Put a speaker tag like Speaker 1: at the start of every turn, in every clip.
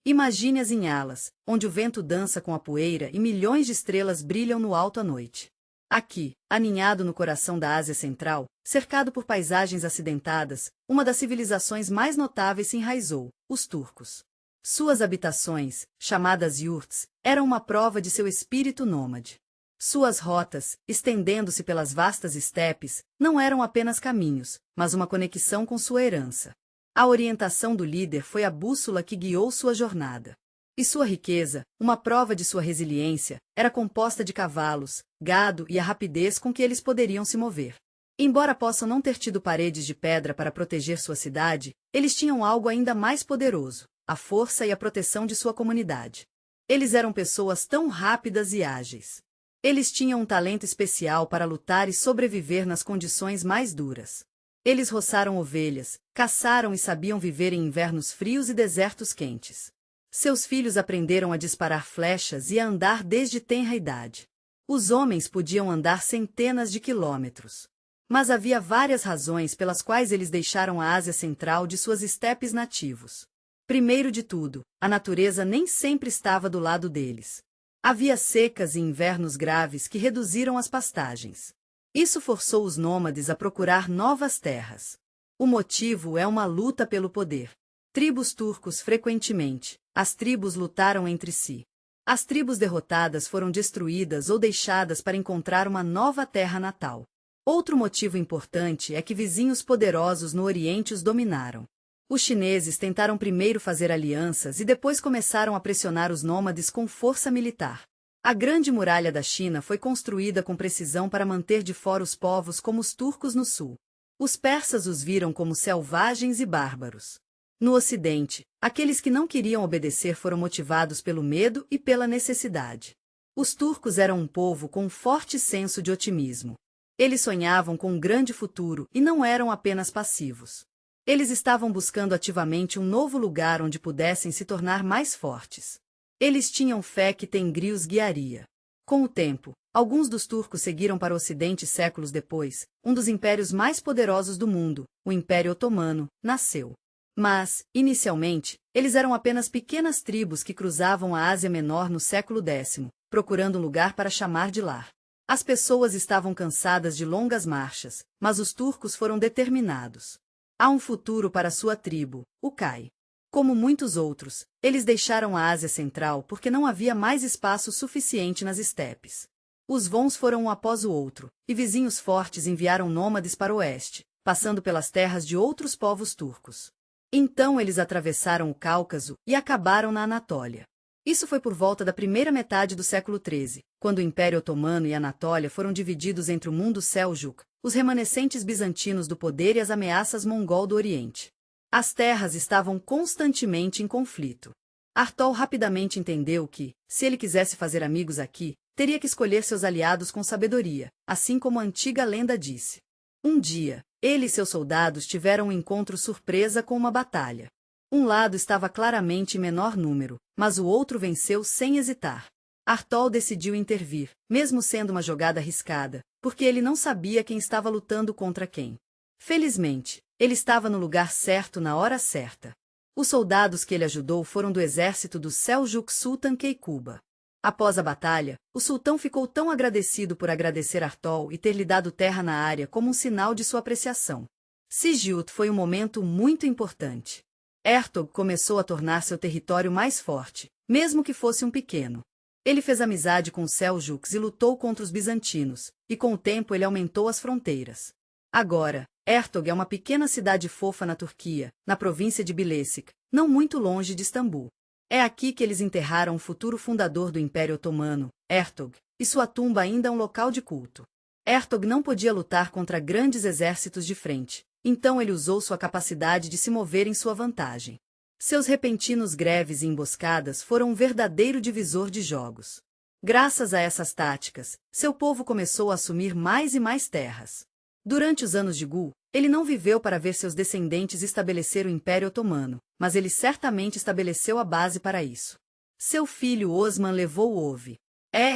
Speaker 1: Imagine as Inhalas, onde o vento dança com a poeira e milhões de estrelas brilham no alto à noite. Aqui, aninhado no coração da Ásia Central, cercado por paisagens acidentadas, uma das civilizações mais notáveis se enraizou, os turcos. Suas habitações, chamadas yurts, eram uma prova de seu espírito nômade. Suas rotas, estendendo-se pelas vastas estepes, não eram apenas caminhos, mas uma conexão com sua herança. A orientação do líder foi a bússola que guiou sua jornada. E sua riqueza, uma prova de sua resiliência, era composta de cavalos, gado e a rapidez com que eles poderiam se mover. Embora possam não ter tido paredes de pedra para proteger sua cidade, eles tinham algo ainda mais poderoso: a força e a proteção de sua comunidade. Eles eram pessoas tão rápidas e ágeis. Eles tinham um talento especial para lutar e sobreviver nas condições mais duras. Eles roçaram ovelhas, caçaram e sabiam viver em invernos frios e desertos quentes. Seus filhos aprenderam a disparar flechas e a andar desde tenra idade. Os homens podiam andar centenas de quilômetros. Mas havia várias razões pelas quais eles deixaram a Ásia Central de suas estepes nativos. Primeiro de tudo, a natureza nem sempre estava do lado deles. Havia secas e invernos graves que reduziram as pastagens. Isso forçou os nômades a procurar novas terras. O motivo é uma luta pelo poder. Tribos turcos frequentemente, as tribos lutaram entre si. As tribos derrotadas foram destruídas ou deixadas para encontrar uma nova terra natal. Outro motivo importante é que vizinhos poderosos no Oriente os dominaram. Os chineses tentaram primeiro fazer alianças e depois começaram a pressionar os nômades com força militar. A Grande Muralha da China foi construída com precisão para manter de fora os povos como os turcos no sul. Os persas os viram como selvagens e bárbaros. No Ocidente, aqueles que não queriam obedecer foram motivados pelo medo e pela necessidade. Os turcos eram um povo com um forte senso de otimismo. Eles sonhavam com um grande futuro e não eram apenas passivos. Eles estavam buscando ativamente um novo lugar onde pudessem se tornar mais fortes. Eles tinham fé que Tengri os guiaria. Com o tempo, alguns dos turcos seguiram para o Ocidente séculos depois. Um dos impérios mais poderosos do mundo, o Império Otomano, nasceu. Mas, inicialmente, eles eram apenas pequenas tribos que cruzavam a Ásia Menor no século X, procurando um lugar para chamar de lar. As pessoas estavam cansadas de longas marchas, mas os turcos foram determinados. Há um futuro para sua tribo, o Kai. Como muitos outros, eles deixaram a Ásia Central porque não havia mais espaço suficiente nas estepes. Os Vons foram um após o outro, e vizinhos fortes enviaram nômades para o oeste, passando pelas terras de outros povos turcos. Então eles atravessaram o Cáucaso e acabaram na Anatólia. Isso foi por volta da primeira metade do século XIII, quando o Império Otomano e a Anatólia foram divididos entre o mundo Seljuk, os remanescentes bizantinos do poder e as ameaças mongol do Oriente. As terras estavam constantemente em conflito. Artol rapidamente entendeu que, se ele quisesse fazer amigos aqui, teria que escolher seus aliados com sabedoria, assim como a antiga lenda disse. Um dia, ele e seus soldados tiveram um encontro surpresa com uma batalha. Um lado estava claramente em menor número, mas o outro venceu sem hesitar. Artol decidiu intervir, mesmo sendo uma jogada arriscada, porque ele não sabia quem estava lutando contra quem. Felizmente, ele estava no lugar certo na hora certa. Os soldados que ele ajudou foram do exército do Seljuk Sultan Keykuba. Após a batalha, o sultão ficou tão agradecido por agradecer Artol e ter lhe dado terra na área como um sinal de sua apreciação. Sigiut foi um momento muito importante. Ertog começou a tornar seu território mais forte, mesmo que fosse um pequeno. Ele fez amizade com os Seljuks e lutou contra os bizantinos, e com o tempo ele aumentou as fronteiras. Agora, Ertog é uma pequena cidade fofa na Turquia, na província de Bilecik, não muito longe de Istambul. É aqui que eles enterraram o futuro fundador do Império Otomano, Ertog, e sua tumba ainda é um local de culto. Ertog não podia lutar contra grandes exércitos de frente, então ele usou sua capacidade de se mover em sua vantagem. Seus repentinos greves e emboscadas foram um verdadeiro divisor de jogos. Graças a essas táticas, seu povo começou a assumir mais e mais terras. Durante os anos de Gul, ele não viveu para ver seus descendentes estabelecer o Império Otomano, mas ele certamente estabeleceu a base para isso. Seu filho Osman levou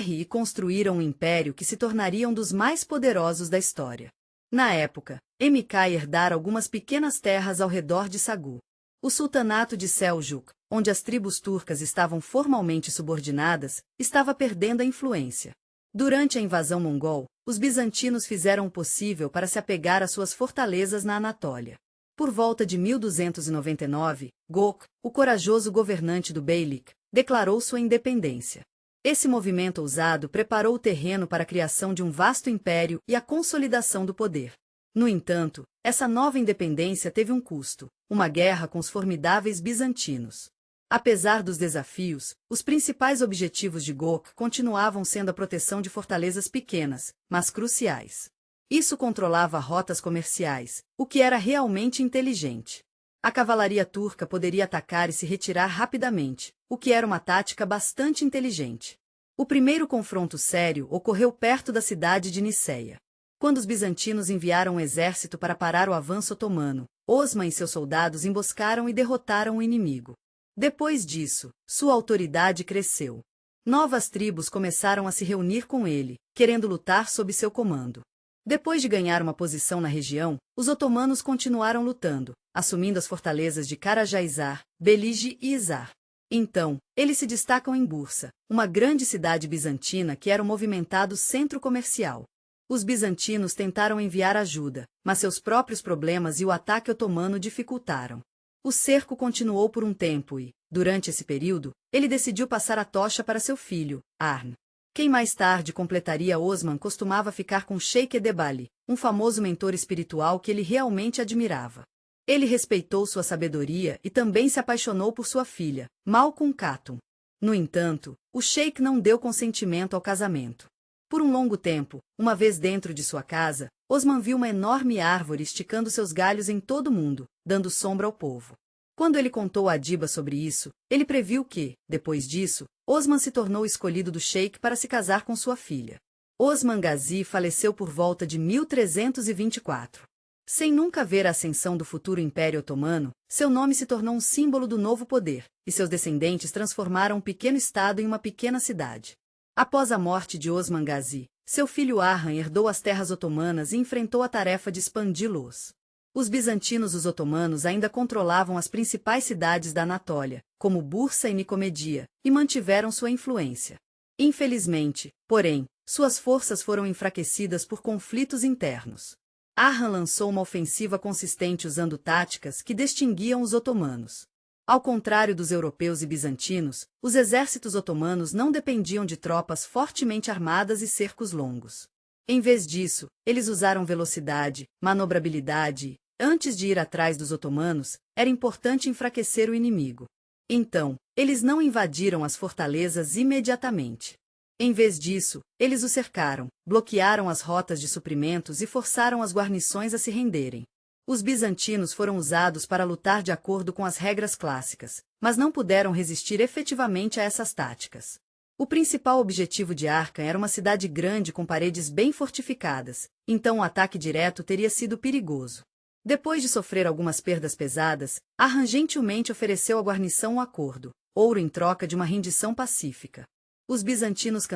Speaker 1: e construíram um império que se tornaria um dos mais poderosos da história. Na época, MK herdara algumas pequenas terras ao redor de Sagu. O sultanato de Seljuk, onde as tribos turcas estavam formalmente subordinadas, estava perdendo a influência. Durante a invasão mongol, os bizantinos fizeram o possível para se apegar às suas fortalezas na Anatólia. Por volta de 1299, Gök, o corajoso governante do Beylik, declarou sua independência. Esse movimento ousado preparou o terreno para a criação de um vasto império e a consolidação do poder. No entanto, essa nova independência teve um custo: uma guerra com os formidáveis bizantinos. Apesar dos desafios, os principais objetivos de Gök continuavam sendo a proteção de fortalezas pequenas, mas cruciais. Isso controlava rotas comerciais, o que era realmente inteligente. A cavalaria turca poderia atacar e se retirar rapidamente, o que era uma tática bastante inteligente. O primeiro confronto sério ocorreu perto da cidade de Niceia. Quando os bizantinos enviaram um exército para parar o avanço otomano, Osman e seus soldados emboscaram e derrotaram o inimigo. Depois disso, sua autoridade cresceu. Novas tribos começaram a se reunir com ele, querendo lutar sob seu comando. Depois de ganhar uma posição na região, os otomanos continuaram lutando, assumindo as fortalezas de Karacaizar, Belige e Izar. Então, eles se destacam em Bursa, uma grande cidade bizantina que era um movimentado centro comercial. Os bizantinos tentaram enviar ajuda, mas seus próprios problemas e o ataque otomano dificultaram. O cerco continuou por um tempo e, durante esse período, ele decidiu passar a tocha para seu filho, Arn. Quem mais tarde completaria Osman costumava ficar com Sheikh Edebali, um famoso mentor espiritual que ele realmente admirava. Ele respeitou sua sabedoria e também se apaixonou por sua filha, Malkum Khatun. No entanto, o Sheikh não deu consentimento ao casamento. Por um longo tempo, uma vez dentro de sua casa, Osman viu uma enorme árvore esticando seus galhos em todo o mundo, dando sombra ao povo. Quando ele contou a Adiba sobre isso, ele previu que, depois disso, Osman se tornou o escolhido do Sheikh para se casar com sua filha. Osman Gazi faleceu por volta de 1324. Sem nunca ver a ascensão do futuro Império Otomano, seu nome se tornou um símbolo do novo poder, e seus descendentes transformaram um pequeno estado em uma pequena cidade. Após a morte de Osman Gazi, seu filho Arhan herdou as terras otomanas e enfrentou a tarefa de expandi-los. Os bizantinos e os otomanos ainda controlavam as principais cidades da Anatólia, como Bursa e Nicomedia, e mantiveram sua influência. Infelizmente, porém, suas forças foram enfraquecidas por conflitos internos. Arhan lançou uma ofensiva consistente usando táticas que distinguiam os otomanos. Ao contrário dos europeus e bizantinos, os exércitos otomanos não dependiam de tropas fortemente armadas e cercos longos. Em vez disso, eles usaram velocidade, manobrabilidade e, antes de ir atrás dos otomanos, era importante enfraquecer o inimigo. Então, eles não invadiram as fortalezas imediatamente. Em vez disso, eles o cercaram, bloquearam as rotas de suprimentos e forçaram as guarnições a se renderem. Os bizantinos foram usados para lutar de acordo com as regras clássicas, mas não puderam resistir efetivamente a essas táticas. O principal objetivo de Arkan era uma cidade grande com paredes bem fortificadas, então o ataque direto teria sido perigoso. Depois de sofrer algumas perdas pesadas, Arhan gentilmente ofereceu à guarnição um acordo, ouro em troca de uma rendição pacífica. Os bizantinos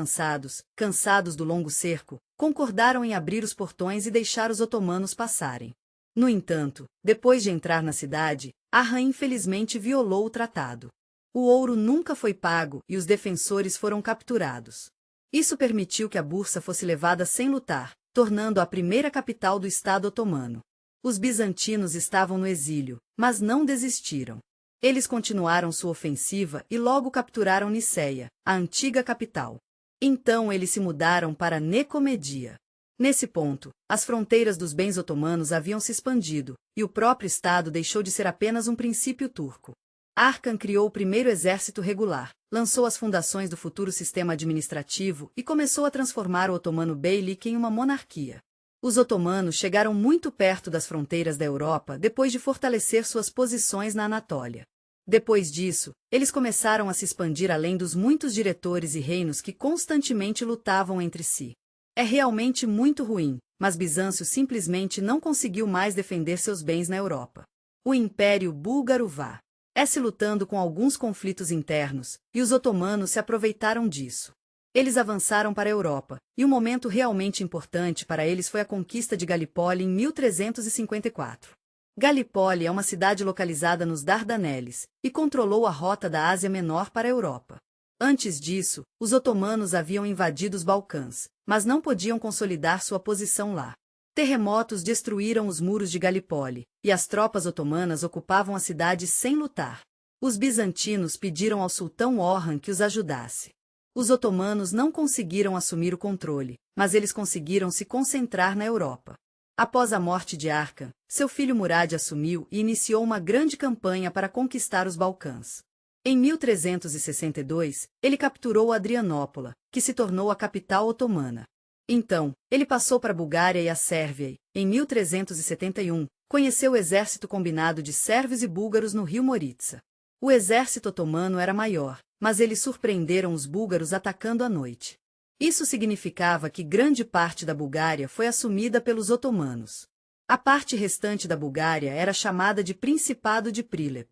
Speaker 1: cansados do longo cerco, concordaram em abrir os portões e deixar os otomanos passarem. No entanto, depois de entrar na cidade, Arhan infelizmente violou o tratado. O ouro nunca foi pago e os defensores foram capturados. Isso permitiu que a Bursa fosse levada sem lutar, tornando-a a primeira capital do Estado otomano. Os bizantinos estavam no exílio, mas não desistiram. Eles continuaram sua ofensiva e logo capturaram Niceia, a antiga capital. Então eles se mudaram para Nicomedia. Nesse ponto, as fronteiras dos bens otomanos haviam se expandido, e o próprio Estado deixou de ser apenas um princípio turco. Arkan criou o primeiro exército regular, lançou as fundações do futuro sistema administrativo e começou a transformar o otomano Beylik em uma monarquia. Os otomanos chegaram muito perto das fronteiras da Europa depois de fortalecer suas posições na Anatólia. Depois disso, eles começaram a se expandir além dos muitos diretores e reinos que constantemente lutavam entre si. É realmente muito ruim, mas Bizâncio simplesmente não conseguiu mais defender seus bens na Europa. O Império Búlgaro vai-se lutando com alguns conflitos internos, e os otomanos se aproveitaram disso. Eles avançaram para a Europa, e um momento realmente importante para eles foi a conquista de Galípoli em 1354. Galípoli é uma cidade localizada nos Dardaneles, e controlou a rota da Ásia Menor para a Europa. Antes disso, os otomanos haviam invadido os Balcãs, mas não podiam consolidar sua posição lá. Terremotos destruíram os muros de Galípoli, e as tropas otomanas ocupavam a cidade sem lutar. Os bizantinos pediram ao sultão Orhan que os ajudasse. Os otomanos não conseguiram assumir o controle, mas eles conseguiram se concentrar na Europa. Após a morte de Arkan, seu filho Murad assumiu e iniciou uma grande campanha para conquistar os Balcãs. Em 1362, ele capturou Adrianópola, que se tornou a capital otomana. Então, ele passou para a Bulgária e a Sérvia e, em 1371, conheceu o exército combinado de sérvios e búlgaros no rio Moritsa. O exército otomano era maior, mas eles surpreenderam os búlgaros atacando à noite. Isso significava que grande parte da Bulgária foi assumida pelos otomanos. A parte restante da Bulgária era chamada de Principado de Prilep.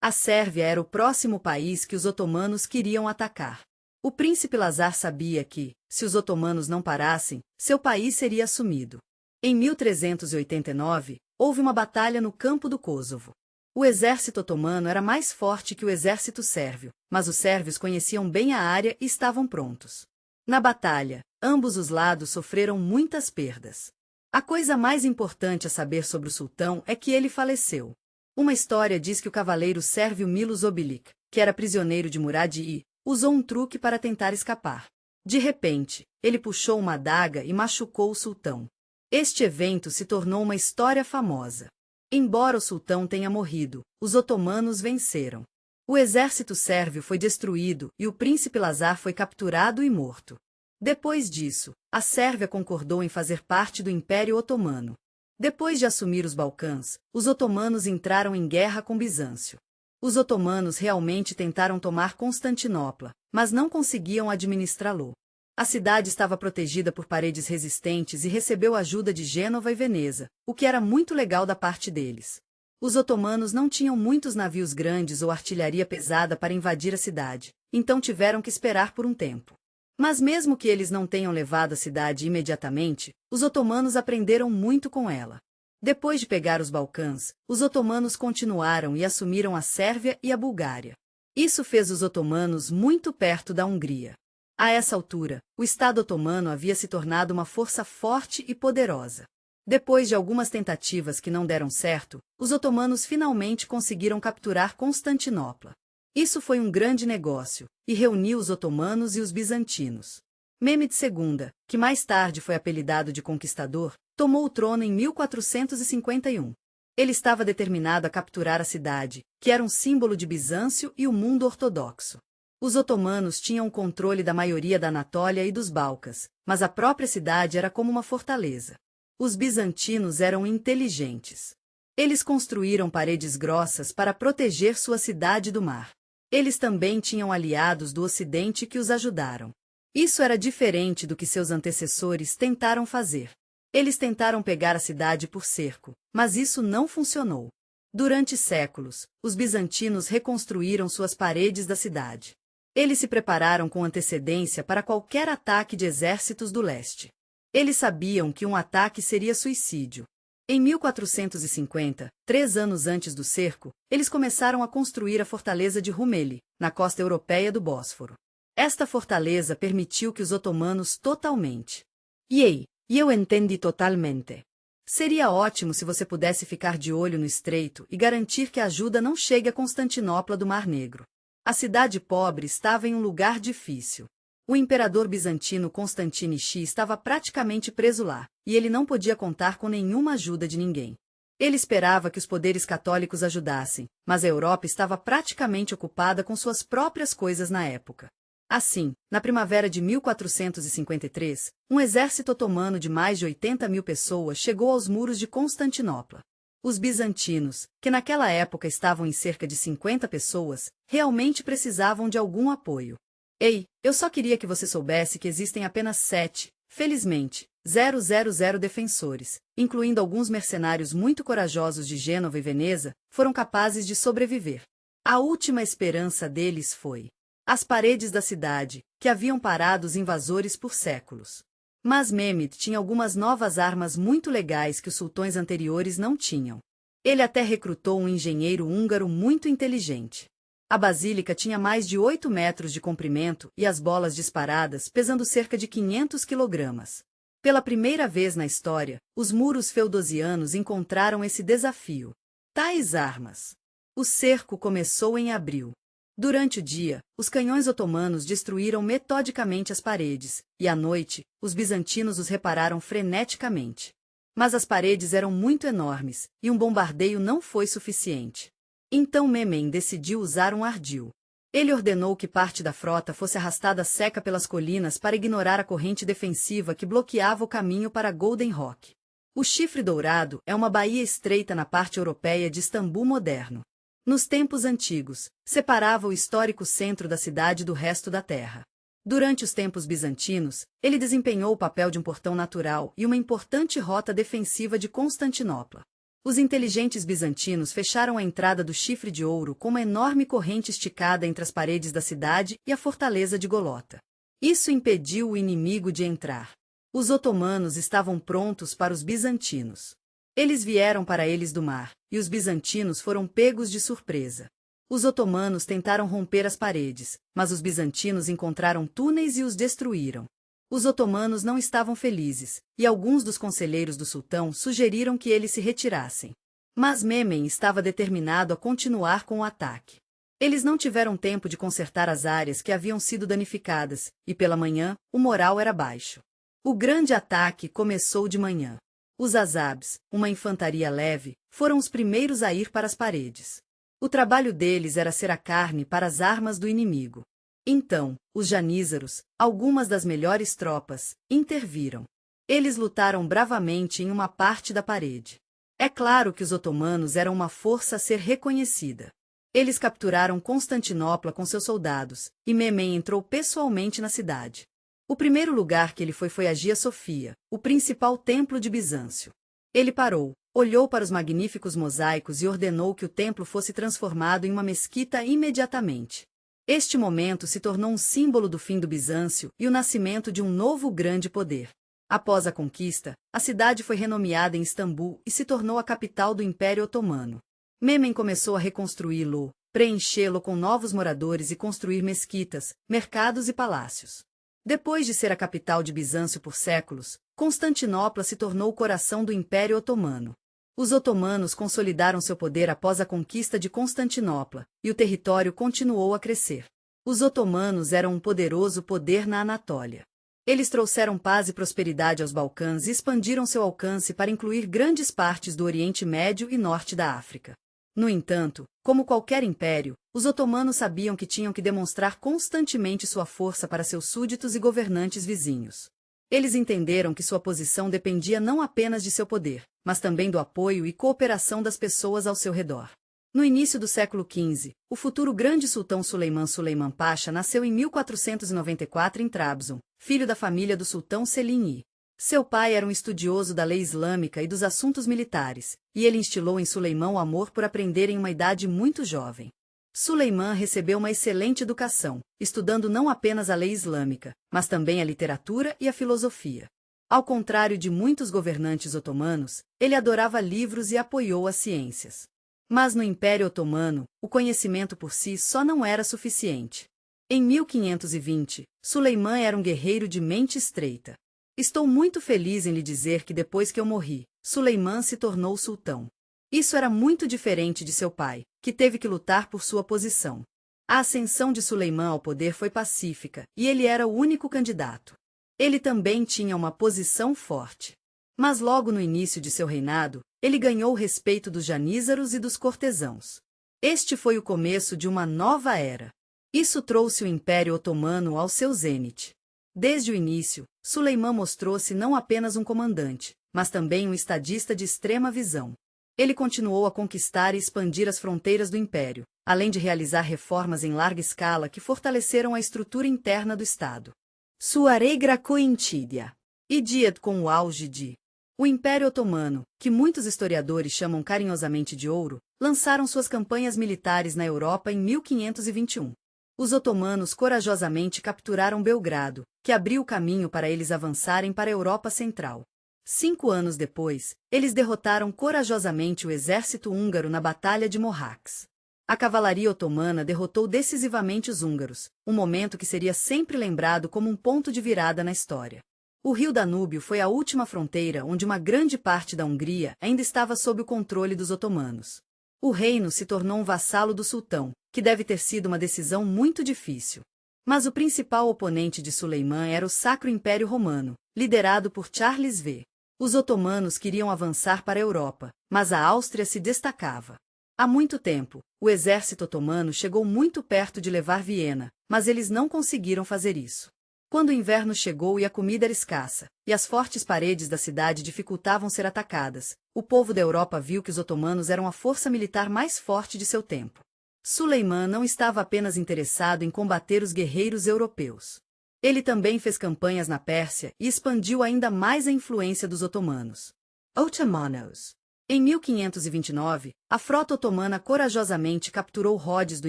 Speaker 1: A Sérvia era o próximo país que os otomanos queriam atacar. O príncipe Lazar sabia que, se os otomanos não parassem, seu país seria assumido. Em 1389, houve uma batalha no campo do Kosovo. O exército otomano era mais forte que o exército sérvio, mas os sérvios conheciam bem a área e estavam prontos. Na batalha, ambos os lados sofreram muitas perdas. A coisa mais importante a saber sobre o sultão é que ele faleceu. Uma história diz que o cavaleiro sérvio Milos Obilic, que era prisioneiro de Murad I, usou um truque para tentar escapar. De repente, ele puxou uma adaga e machucou o sultão. Este evento se tornou uma história famosa. Embora o sultão tenha morrido, os otomanos venceram. O exército sérvio foi destruído e o príncipe Lazar foi capturado e morto. Depois disso, a Sérvia concordou em fazer parte do Império Otomano. Depois de assumir os Balcãs, os otomanos entraram em guerra com Bizâncio. Os otomanos realmente tentaram tomar Constantinopla, mas não conseguiam administrá-lo. A cidade estava protegida por paredes resistentes e recebeu ajuda de Gênova e Veneza, o que era muito legal da parte deles. Os otomanos não tinham muitos navios grandes ou artilharia pesada para invadir a cidade, então tiveram que esperar por um tempo. Mas mesmo que eles não tenham levado a cidade imediatamente, os otomanos aprenderam muito com ela. Depois de pegar os Balcãs, os otomanos continuaram e assumiram a Sérvia e a Bulgária. Isso fez os otomanos muito perto da Hungria. A essa altura, o Estado otomano havia se tornado uma força forte e poderosa. Depois de algumas tentativas que não deram certo, os otomanos finalmente conseguiram capturar Constantinopla. Isso foi um grande negócio, e reuniu os otomanos e os bizantinos. Mehmed II, que mais tarde foi apelidado de Conquistador, tomou o trono em 1451. Ele estava determinado a capturar a cidade, que era um símbolo de Bizâncio e o mundo ortodoxo. Os otomanos tinham o controle da maioria da Anatólia e dos Balcãs, mas a própria cidade era como uma fortaleza. Os bizantinos eram inteligentes. Eles construíram paredes grossas para proteger sua cidade do mar. Eles também tinham aliados do Ocidente que os ajudaram. Isso era diferente do que seus antecessores tentaram fazer. Eles tentaram pegar a cidade por cerco, mas isso não funcionou. Durante séculos, os bizantinos reconstruíram suas paredes da cidade. Eles se prepararam com antecedência para qualquer ataque de exércitos do leste. Eles sabiam que um ataque seria suicídio. Em 1450, 3 anos antes do cerco, eles começaram a construir a fortaleza de Rumeli, na costa europeia do Bósforo. Esta fortaleza permitiu que os otomanos totalmente. E eu entendi totalmente. Seria ótimo se você pudesse ficar de olho no estreito e garantir que a ajuda não chegue a Constantinopla do Mar Negro. A cidade pobre estava em um lugar difícil. O imperador bizantino Constantino I estava praticamente preso lá, e ele não podia contar com nenhuma ajuda de ninguém. Ele esperava que os poderes católicos ajudassem, mas a Europa estava praticamente ocupada com suas próprias coisas na época. Assim, na primavera de 1453, um exército otomano de mais de 80.000 pessoas chegou aos muros de Constantinopla. Os bizantinos, que naquela época estavam em cerca de 50 pessoas, realmente precisavam de algum apoio. Ei, eu só queria que você soubesse que existem apenas 7, felizmente, 000 defensores, incluindo alguns mercenários muito corajosos de Gênova e Veneza, foram capazes de sobreviver. A última esperança deles foi as paredes da cidade, que haviam parado os invasores por séculos. Mas Mehmed tinha algumas novas armas muito legais que os sultões anteriores não tinham. Ele até recrutou um engenheiro húngaro muito inteligente. A basílica tinha mais de 8 metros de comprimento e as bolas disparadas pesando cerca de 500 quilogramas. Pela primeira vez na história, os muros feudosianos encontraram esse desafio. Tais armas. O cerco começou em abril. Durante o dia, os canhões otomanos destruíram metodicamente as paredes, e à noite, os bizantinos os repararam freneticamente. Mas as paredes eram muito enormes, e um bombardeio não foi suficiente. Então Mehmed decidiu usar um ardil. Ele ordenou que parte da frota fosse arrastada seca pelas colinas para ignorar a corrente defensiva que bloqueava o caminho para Golden Rock. O Chifre Dourado é uma baía estreita na parte europeia de Istambul moderno. Nos tempos antigos, separava o histórico centro da cidade do resto da terra. Durante os tempos bizantinos, ele desempenhou o papel de um portão natural e uma importante rota defensiva de Constantinopla. Os inteligentes bizantinos fecharam a entrada do Chifre de Ouro com uma enorme corrente esticada entre as paredes da cidade e a fortaleza de Golota. Isso impediu o inimigo de entrar. Os otomanos estavam prontos para os bizantinos. Eles vieram para eles do mar, e os bizantinos foram pegos de surpresa. Os otomanos tentaram romper as paredes, mas os bizantinos encontraram túneis e os destruíram. Os otomanos não estavam felizes, e alguns dos conselheiros do sultão sugeriram que eles se retirassem. Mas Mehmed estava determinado a continuar com o ataque. Eles não tiveram tempo de consertar as áreas que haviam sido danificadas, e pela manhã, o moral era baixo. O grande ataque começou de manhã. Os azabs, uma infantaria leve, foram os primeiros a ir para as paredes. O trabalho deles era ser a carne para as armas do inimigo. Então, os janízaros, algumas das melhores tropas, interviram. Eles lutaram bravamente em uma parte da parede. É claro que os otomanos eram uma força a ser reconhecida. Eles capturaram Constantinopla com seus soldados, e Mehmed entrou pessoalmente na cidade. O primeiro lugar que ele foi a Hagia Sofia, o principal templo de Bizâncio. Ele parou, olhou para os magníficos mosaicos e ordenou que o templo fosse transformado em uma mesquita imediatamente. Este momento se tornou um símbolo do fim do Bizâncio e o nascimento de um novo grande poder. Após a conquista, a cidade foi renomeada em Istambul e se tornou a capital do Império Otomano. Mehmed começou a reconstruí-lo, preenchê-lo com novos moradores e construir mesquitas, mercados e palácios. Depois de ser a capital de Bizâncio por séculos, Constantinopla se tornou o coração do Império Otomano. Os otomanos consolidaram seu poder após a conquista de Constantinopla, e o território continuou a crescer. Os otomanos eram um poderoso poder na Anatólia. Eles trouxeram paz e prosperidade aos Balcãs e expandiram seu alcance para incluir grandes partes do Oriente Médio e Norte da África. No entanto, como qualquer império, os otomanos sabiam que tinham que demonstrar constantemente sua força para seus súditos e governantes vizinhos. Eles entenderam que sua posição dependia não apenas de seu poder, mas também do apoio e cooperação das pessoas ao seu redor. No início do século XV, o futuro grande sultão Suleiman Pasha nasceu em 1494 em Trabzon, filho da família do sultão Selim I. Seu pai era um estudioso da lei islâmica e dos assuntos militares, e ele instilou em Suleiman o amor por aprender em uma idade muito jovem. Suleiman recebeu uma excelente educação, estudando não apenas a lei islâmica, mas também a literatura e a filosofia. Ao contrário de muitos governantes otomanos, ele adorava livros e apoiou as ciências. Mas no Império Otomano, o conhecimento por si só não era suficiente. Em 1520, Suleiman era um guerreiro de mente estreita. Estou muito feliz em lhe dizer que depois que eu morri, Suleiman se tornou sultão. Isso era muito diferente de seu pai, que teve que lutar por sua posição. A ascensão de Suleiman ao poder foi pacífica, e ele era o único candidato. Ele também tinha uma posição forte. Mas logo no início de seu reinado, ele ganhou o respeito dos janízaros e dos cortesãos. Este foi o começo de uma nova era. Isso trouxe o Império Otomano ao seu zênite. Desde o início, Suleiman mostrou-se não apenas um comandante, mas também um estadista de extrema visão. Ele continuou a conquistar e expandir as fronteiras do império, além de realizar reformas em larga escala que fortaleceram a estrutura interna do Estado. Sua regra cointidia. Idiad com o auge de o Império Otomano, que muitos historiadores chamam carinhosamente de Ouro, lançaram suas campanhas militares na Europa em 1521. Os otomanos corajosamente capturaram Belgrado, que abriu o caminho para eles avançarem para a Europa Central. 5 anos depois, eles derrotaram corajosamente o exército húngaro na Batalha de Mohacs. A cavalaria otomana derrotou decisivamente os húngaros, um momento que seria sempre lembrado como um ponto de virada na história. O rio Danúbio foi a última fronteira onde uma grande parte da Hungria ainda estava sob o controle dos otomanos. O reino se tornou um vassalo do sultão, que deve ter sido uma decisão muito difícil. Mas o principal oponente de Suleimã era o Sacro Império Romano, liderado por Charles V. Os otomanos queriam avançar para a Europa, mas a Áustria se destacava. Há muito tempo, o exército otomano chegou muito perto de levar Viena, mas eles não conseguiram fazer isso. Quando o inverno chegou e a comida era escassa, e as fortes paredes da cidade dificultavam ser atacadas, o povo da Europa viu que os otomanos eram a força militar mais forte de seu tempo. Suleimã não estava apenas interessado em combater os guerreiros europeus. Ele também fez campanhas na Pérsia e expandiu ainda mais a influência dos otomanos. Otomanos. Em 1529, a frota otomana corajosamente capturou Rhodes do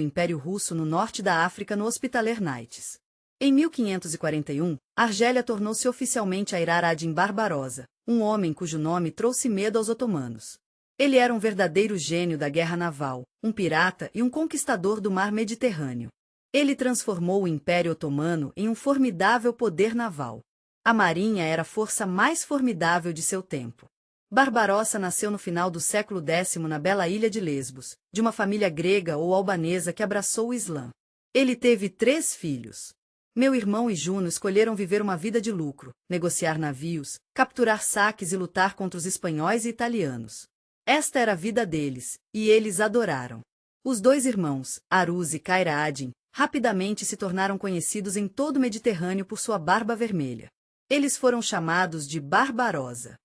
Speaker 1: Império Russo no norte da África no Hospitaller Nights. Em 1541, Argélia tornou-se oficialmente Airar ad-Din Barbarossa, um homem cujo nome trouxe medo aos otomanos. Ele era um verdadeiro gênio da guerra naval, um pirata e um conquistador do mar Mediterrâneo. Ele transformou o Império Otomano em um formidável poder naval. A marinha era a força mais formidável de seu tempo. Barbarossa nasceu no final do século X na bela ilha de Lesbos, de uma família grega ou albanesa que abraçou o Islã. Ele teve 3 filhos. Meu irmão e Juno escolheram viver uma vida de lucro, negociar navios, capturar saques e lutar contra os espanhóis e italianos. Esta era a vida deles, e eles adoraram. Os 2 irmãos, Aruz e Caira ad-Din, rapidamente se tornaram conhecidos em todo o Mediterrâneo por sua barba vermelha. Eles foram chamados de Barbarossa.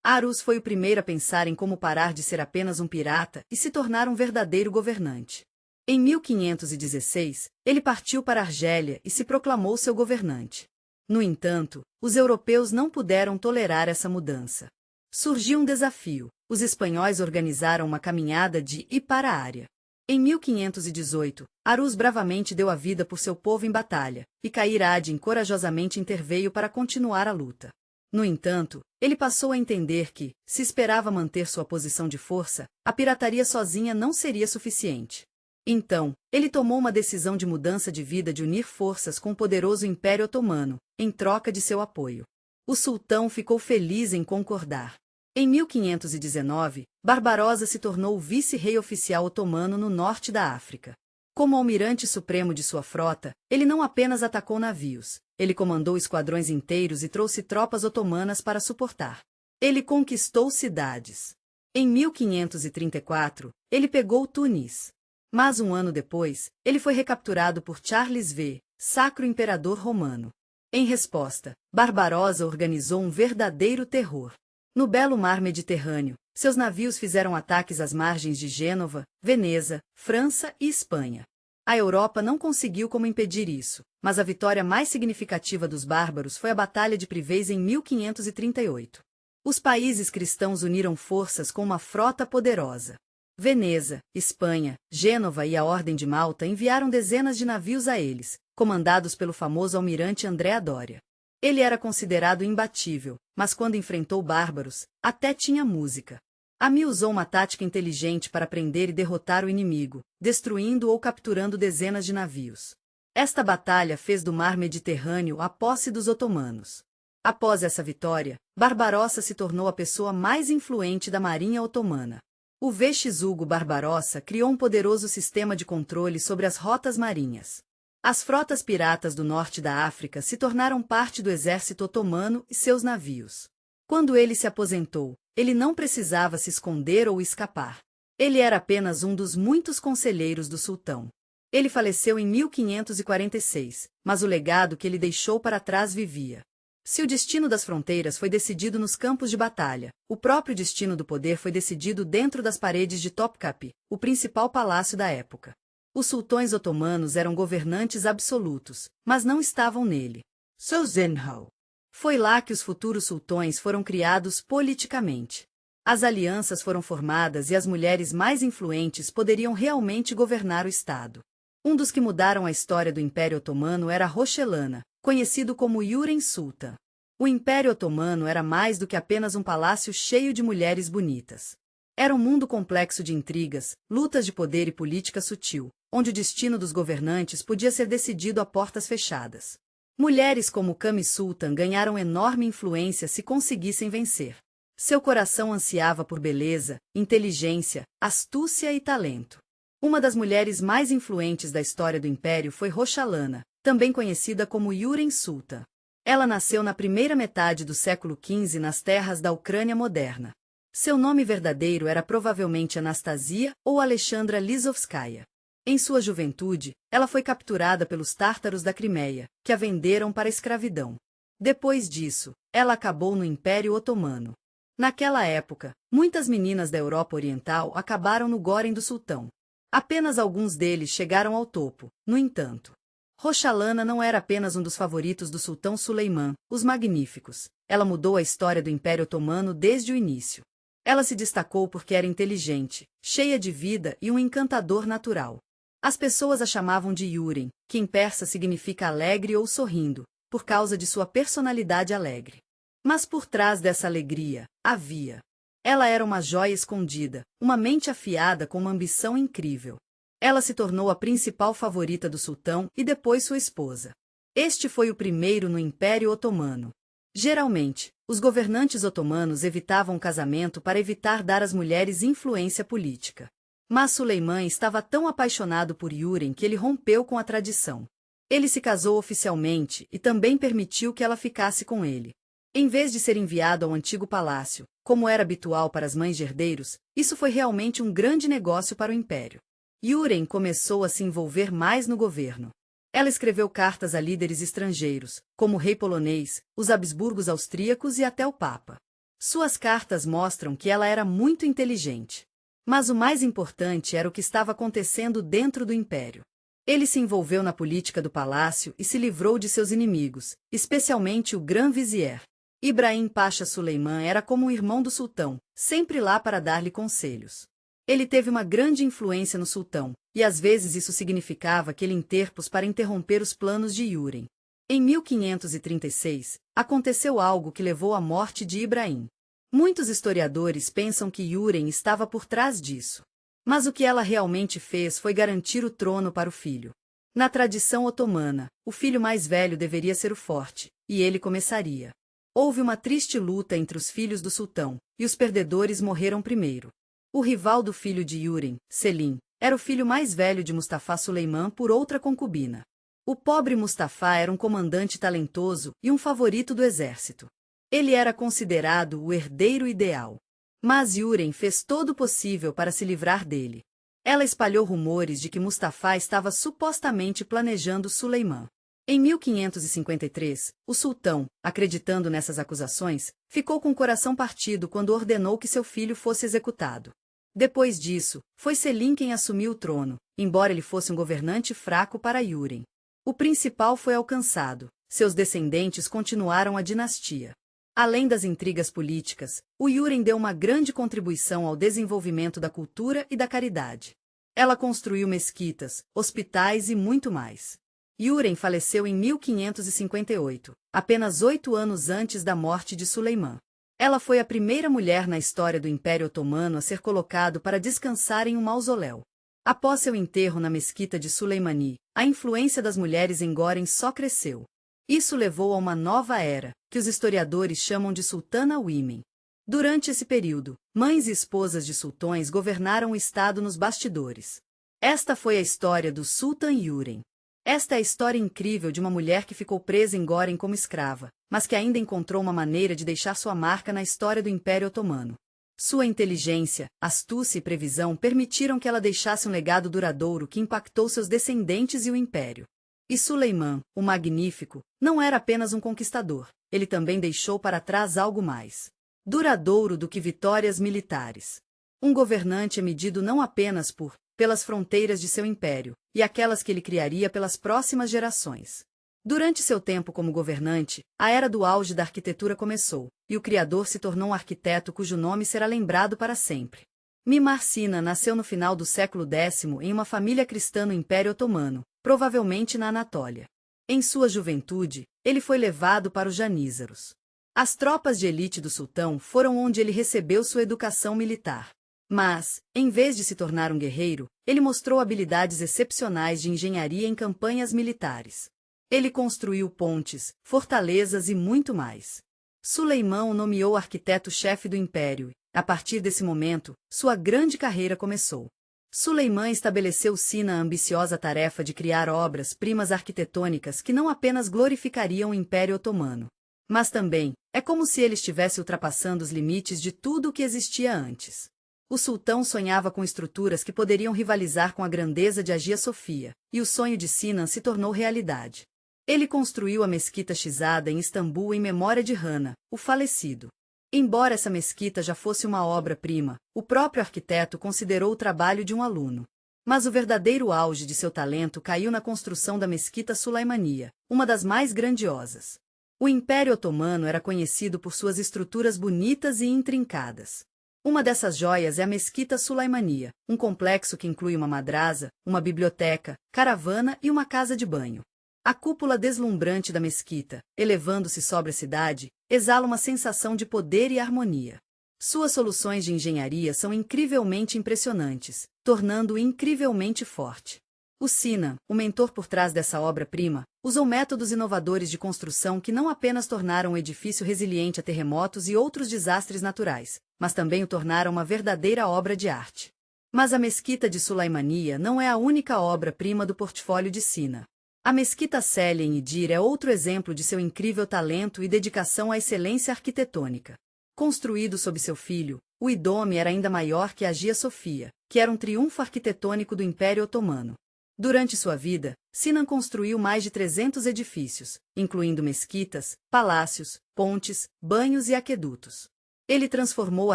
Speaker 1: Aruz foi o primeiro a pensar em como parar de ser apenas um pirata e se tornar um verdadeiro governante. Em 1516, ele partiu para Argélia e se proclamou seu governante. No entanto, os europeus não puderam tolerar essa mudança. Surgiu um desafio. Os espanhóis organizaram uma caminhada de ir para a área. Em 1518, Aruz bravamente deu a vida por seu povo em batalha, e Cair ad-Din corajosamente interveio para continuar a luta. No entanto, ele passou a entender que, se esperava manter sua posição de força, a pirataria sozinha não seria suficiente. Então, ele tomou uma decisão de mudança de vida de unir forças com o poderoso Império Otomano, em troca de seu apoio. O sultão ficou feliz em concordar. Em 1519, Barbarossa se tornou o vice-rei oficial otomano no norte da África. Como almirante supremo de sua frota, ele não apenas atacou navios, ele comandou esquadrões inteiros e trouxe tropas otomanas para suportar. Ele conquistou cidades. Em 1534, ele pegou Tunis. Mas um ano depois, ele foi recapturado por Charles V, Sacro Imperador Romano. Em resposta, Barbarossa organizou um verdadeiro terror. No belo mar Mediterrâneo, seus navios fizeram ataques às margens de Gênova, Veneza, França e Espanha. A Europa não conseguiu como impedir isso, mas a vitória mais significativa dos bárbaros foi a Batalha de Privés em 1538. Os países cristãos uniram forças com uma frota poderosa. Veneza, Espanha, Gênova e a Ordem de Malta enviaram dezenas de navios a eles, comandados pelo famoso almirante Andrea Doria. Ele era considerado imbatível, mas quando enfrentou bárbaros, até tinha música. Ami usou uma tática inteligente para prender e derrotar o inimigo, destruindo ou capturando dezenas de navios. Esta batalha fez do mar Mediterrâneo a posse dos otomanos. Após essa vitória, Barbarossa se tornou a pessoa mais influente da marinha otomana. O Vestes Hugo Barbarossa criou um poderoso sistema de controle sobre as rotas marinhas. As frotas piratas do norte da África se tornaram parte do exército otomano e seus navios. Quando ele se aposentou, ele não precisava se esconder ou escapar. Ele era apenas um dos muitos conselheiros do sultão. Ele faleceu em 1546, mas o legado que ele deixou para trás vivia. Se o destino das fronteiras foi decidido nos campos de batalha, o próprio destino do poder foi decidido dentro das paredes de Topkapi, o principal palácio da época. Os sultões otomanos eram governantes absolutos, mas não estavam nele. Sozinho. Foi lá que os futuros sultões foram criados politicamente. As alianças foram formadas e as mulheres mais influentes poderiam realmente governar o Estado. Um dos que mudaram a história do Império Otomano era Rochelana, conhecido como Hürrem Sultan. O Império Otomano era mais do que apenas um palácio cheio de mulheres bonitas. Era um mundo complexo de intrigas, lutas de poder e política sutil, onde o destino dos governantes podia ser decidido a portas fechadas. Mulheres como Kami Sultan ganharam enorme influência se conseguissem vencer. Seu coração ansiava por beleza, inteligência, astúcia e talento. Uma das mulheres mais influentes da história do Império foi Roxalana, também conhecida como Hürrem Sultan. Ela nasceu na primeira metade do século XV nas terras da Ucrânia moderna. Seu nome verdadeiro era provavelmente Anastasia ou Alexandra Lizovskaya. Em sua juventude, ela foi capturada pelos tártaros da Crimeia, que a venderam para a escravidão. Depois disso, ela acabou no Império Otomano. Naquela época, muitas meninas da Europa Oriental acabaram no harém do sultão. Apenas alguns deles chegaram ao topo, no entanto. Roxalana não era apenas um dos favoritos do sultão Suleiman, os Magníficos. Ela mudou a história do Império Otomano desde o início. Ela se destacou porque era inteligente, cheia de vida e um encantador natural. As pessoas a chamavam de Hürrem, que em persa significa alegre ou sorrindo, por causa de sua personalidade alegre. Mas por trás dessa alegria, havia. Ela era uma joia escondida, uma mente afiada com uma ambição incrível. Ela se tornou a principal favorita do sultão e depois sua esposa. Este foi o primeiro no Império Otomano. Geralmente, os governantes otomanos evitavam o casamento para evitar dar às mulheres influência política. Mas Suleiman estava tão apaixonado por Hürrem que ele rompeu com a tradição. Ele se casou oficialmente e também permitiu que ela ficasse com ele. Em vez de ser enviado ao antigo palácio, como era habitual para as mães de herdeiros, isso foi realmente um grande negócio para o império. Hürrem começou a se envolver mais no governo. Ela escreveu cartas a líderes estrangeiros, como o rei polonês, os Habsburgos austríacos e até o Papa. Suas cartas mostram que ela era muito inteligente. Mas o mais importante era o que estava acontecendo dentro do império. Ele se envolveu na política do palácio e se livrou de seus inimigos, especialmente o Grã-Vizier. Ibrahim Pasha Suleiman era como um irmão do sultão, sempre lá para dar-lhe conselhos. Ele teve uma grande influência no sultão, e às vezes isso significava que ele interpôs para interromper os planos de Hürrem. Em 1536, aconteceu algo que levou à morte de Ibrahim. Muitos historiadores pensam que Hürrem estava por trás disso. Mas o que ela realmente fez foi garantir o trono para o filho. Na tradição otomana, o filho mais velho deveria ser o forte, e ele começaria. Houve uma triste luta entre os filhos do sultão, e os perdedores morreram primeiro. O rival do filho de Hürrem, Selim, era o filho mais velho de Mustafa Suleiman por outra concubina. O pobre Mustafa era um comandante talentoso e um favorito do exército. Ele era considerado o herdeiro ideal. Mas Hürrem fez todo o possível para se livrar dele. Ela espalhou rumores de que Mustafa estava supostamente planejando Suleiman. Em 1553, o sultão, acreditando nessas acusações, ficou com o coração partido quando ordenou que seu filho fosse executado. Depois disso, foi Selim quem assumiu o trono, embora ele fosse um governante fraco para Hürrem. O principal foi alcançado, seus descendentes continuaram a dinastia. Além das intrigas políticas, o Hürrem deu uma grande contribuição ao desenvolvimento da cultura e da caridade. Ela construiu mesquitas, hospitais e muito mais. Hürrem faleceu em 1558, apenas 8 anos antes da morte de Suleiman. Ela foi a primeira mulher na história do Império Otomano a ser colocado para descansar em um mausoléu. Após seu enterro na mesquita de Suleimani, a influência das mulheres em harém só cresceu. Isso levou a uma nova era, que os historiadores chamam de Sultana Women. Durante esse período, mães e esposas de sultões governaram o estado nos bastidores. Esta foi a história do Sultan Hürrem. Esta é a história incrível de uma mulher que ficou presa em harém como escrava, mas que ainda encontrou uma maneira de deixar sua marca na história do Império Otomano. Sua inteligência, astúcia e previsão permitiram que ela deixasse um legado duradouro que impactou seus descendentes e o Império. E Suleiman, o Magnífico, não era apenas um conquistador, ele também deixou para trás algo mais duradouro do que vitórias militares. Um governante é medido não apenas pelas fronteiras de seu império, e aquelas que ele criaria pelas próximas gerações. Durante seu tempo como governante, a era do auge da arquitetura começou, e o criador se tornou um arquiteto cujo nome será lembrado para sempre. Mimar Sinan nasceu no final do século X em uma família cristã no Império Otomano, provavelmente na Anatólia. Em sua juventude, ele foi levado para os janízaros. As tropas de elite do sultão foram onde ele recebeu sua educação militar. Mas, em vez de se tornar um guerreiro, ele mostrou habilidades excepcionais de engenharia em campanhas militares. Ele construiu pontes, fortalezas e muito mais. Suleimão o nomeou arquiteto-chefe do império e, a partir desse momento, sua grande carreira começou. Suleimã estabeleceu Sina a ambiciosa tarefa de criar obras-primas arquitetônicas que não apenas glorificariam o Império Otomano, mas também, é como se ele estivesse ultrapassando os limites de tudo o que existia antes. O sultão sonhava com estruturas que poderiam rivalizar com a grandeza de Hagia Sofia, e o sonho de Sinan se tornou realidade. Ele construiu a Mesquita Shizada em Istambul em memória de Rana, o falecido. Embora essa mesquita já fosse uma obra-prima, o próprio arquiteto considerou o trabalho de um aluno. Mas o verdadeiro auge de seu talento caiu na construção da Mesquita Sulaimania, uma das mais grandiosas. O Império Otomano era conhecido por suas estruturas bonitas e intrincadas. Uma dessas joias é a Mesquita Sulaimania, um complexo que inclui uma madrasa, uma biblioteca, caravana e uma casa de banho. A cúpula deslumbrante da mesquita, elevando-se sobre a cidade, exala uma sensação de poder e harmonia. Suas soluções de engenharia são incrivelmente impressionantes, tornando-o incrivelmente forte. O Sina, o mentor por trás dessa obra-prima, usou métodos inovadores de construção que não apenas tornaram o edifício resiliente a terremotos e outros desastres naturais, mas também o tornaram uma verdadeira obra de arte. Mas a Mesquita de Sulaimania não é a única obra-prima do portfólio de Sina. A Mesquita Célia em Idir é outro exemplo de seu incrível talento e dedicação à excelência arquitetônica. Construído sob seu filho, o Idome era ainda maior que a Hagia Sofia, que era um triunfo arquitetônico do Império Otomano. Durante sua vida, Sinan construiu mais de 300 edifícios, incluindo mesquitas, palácios, pontes, banhos e aquedutos. Ele transformou a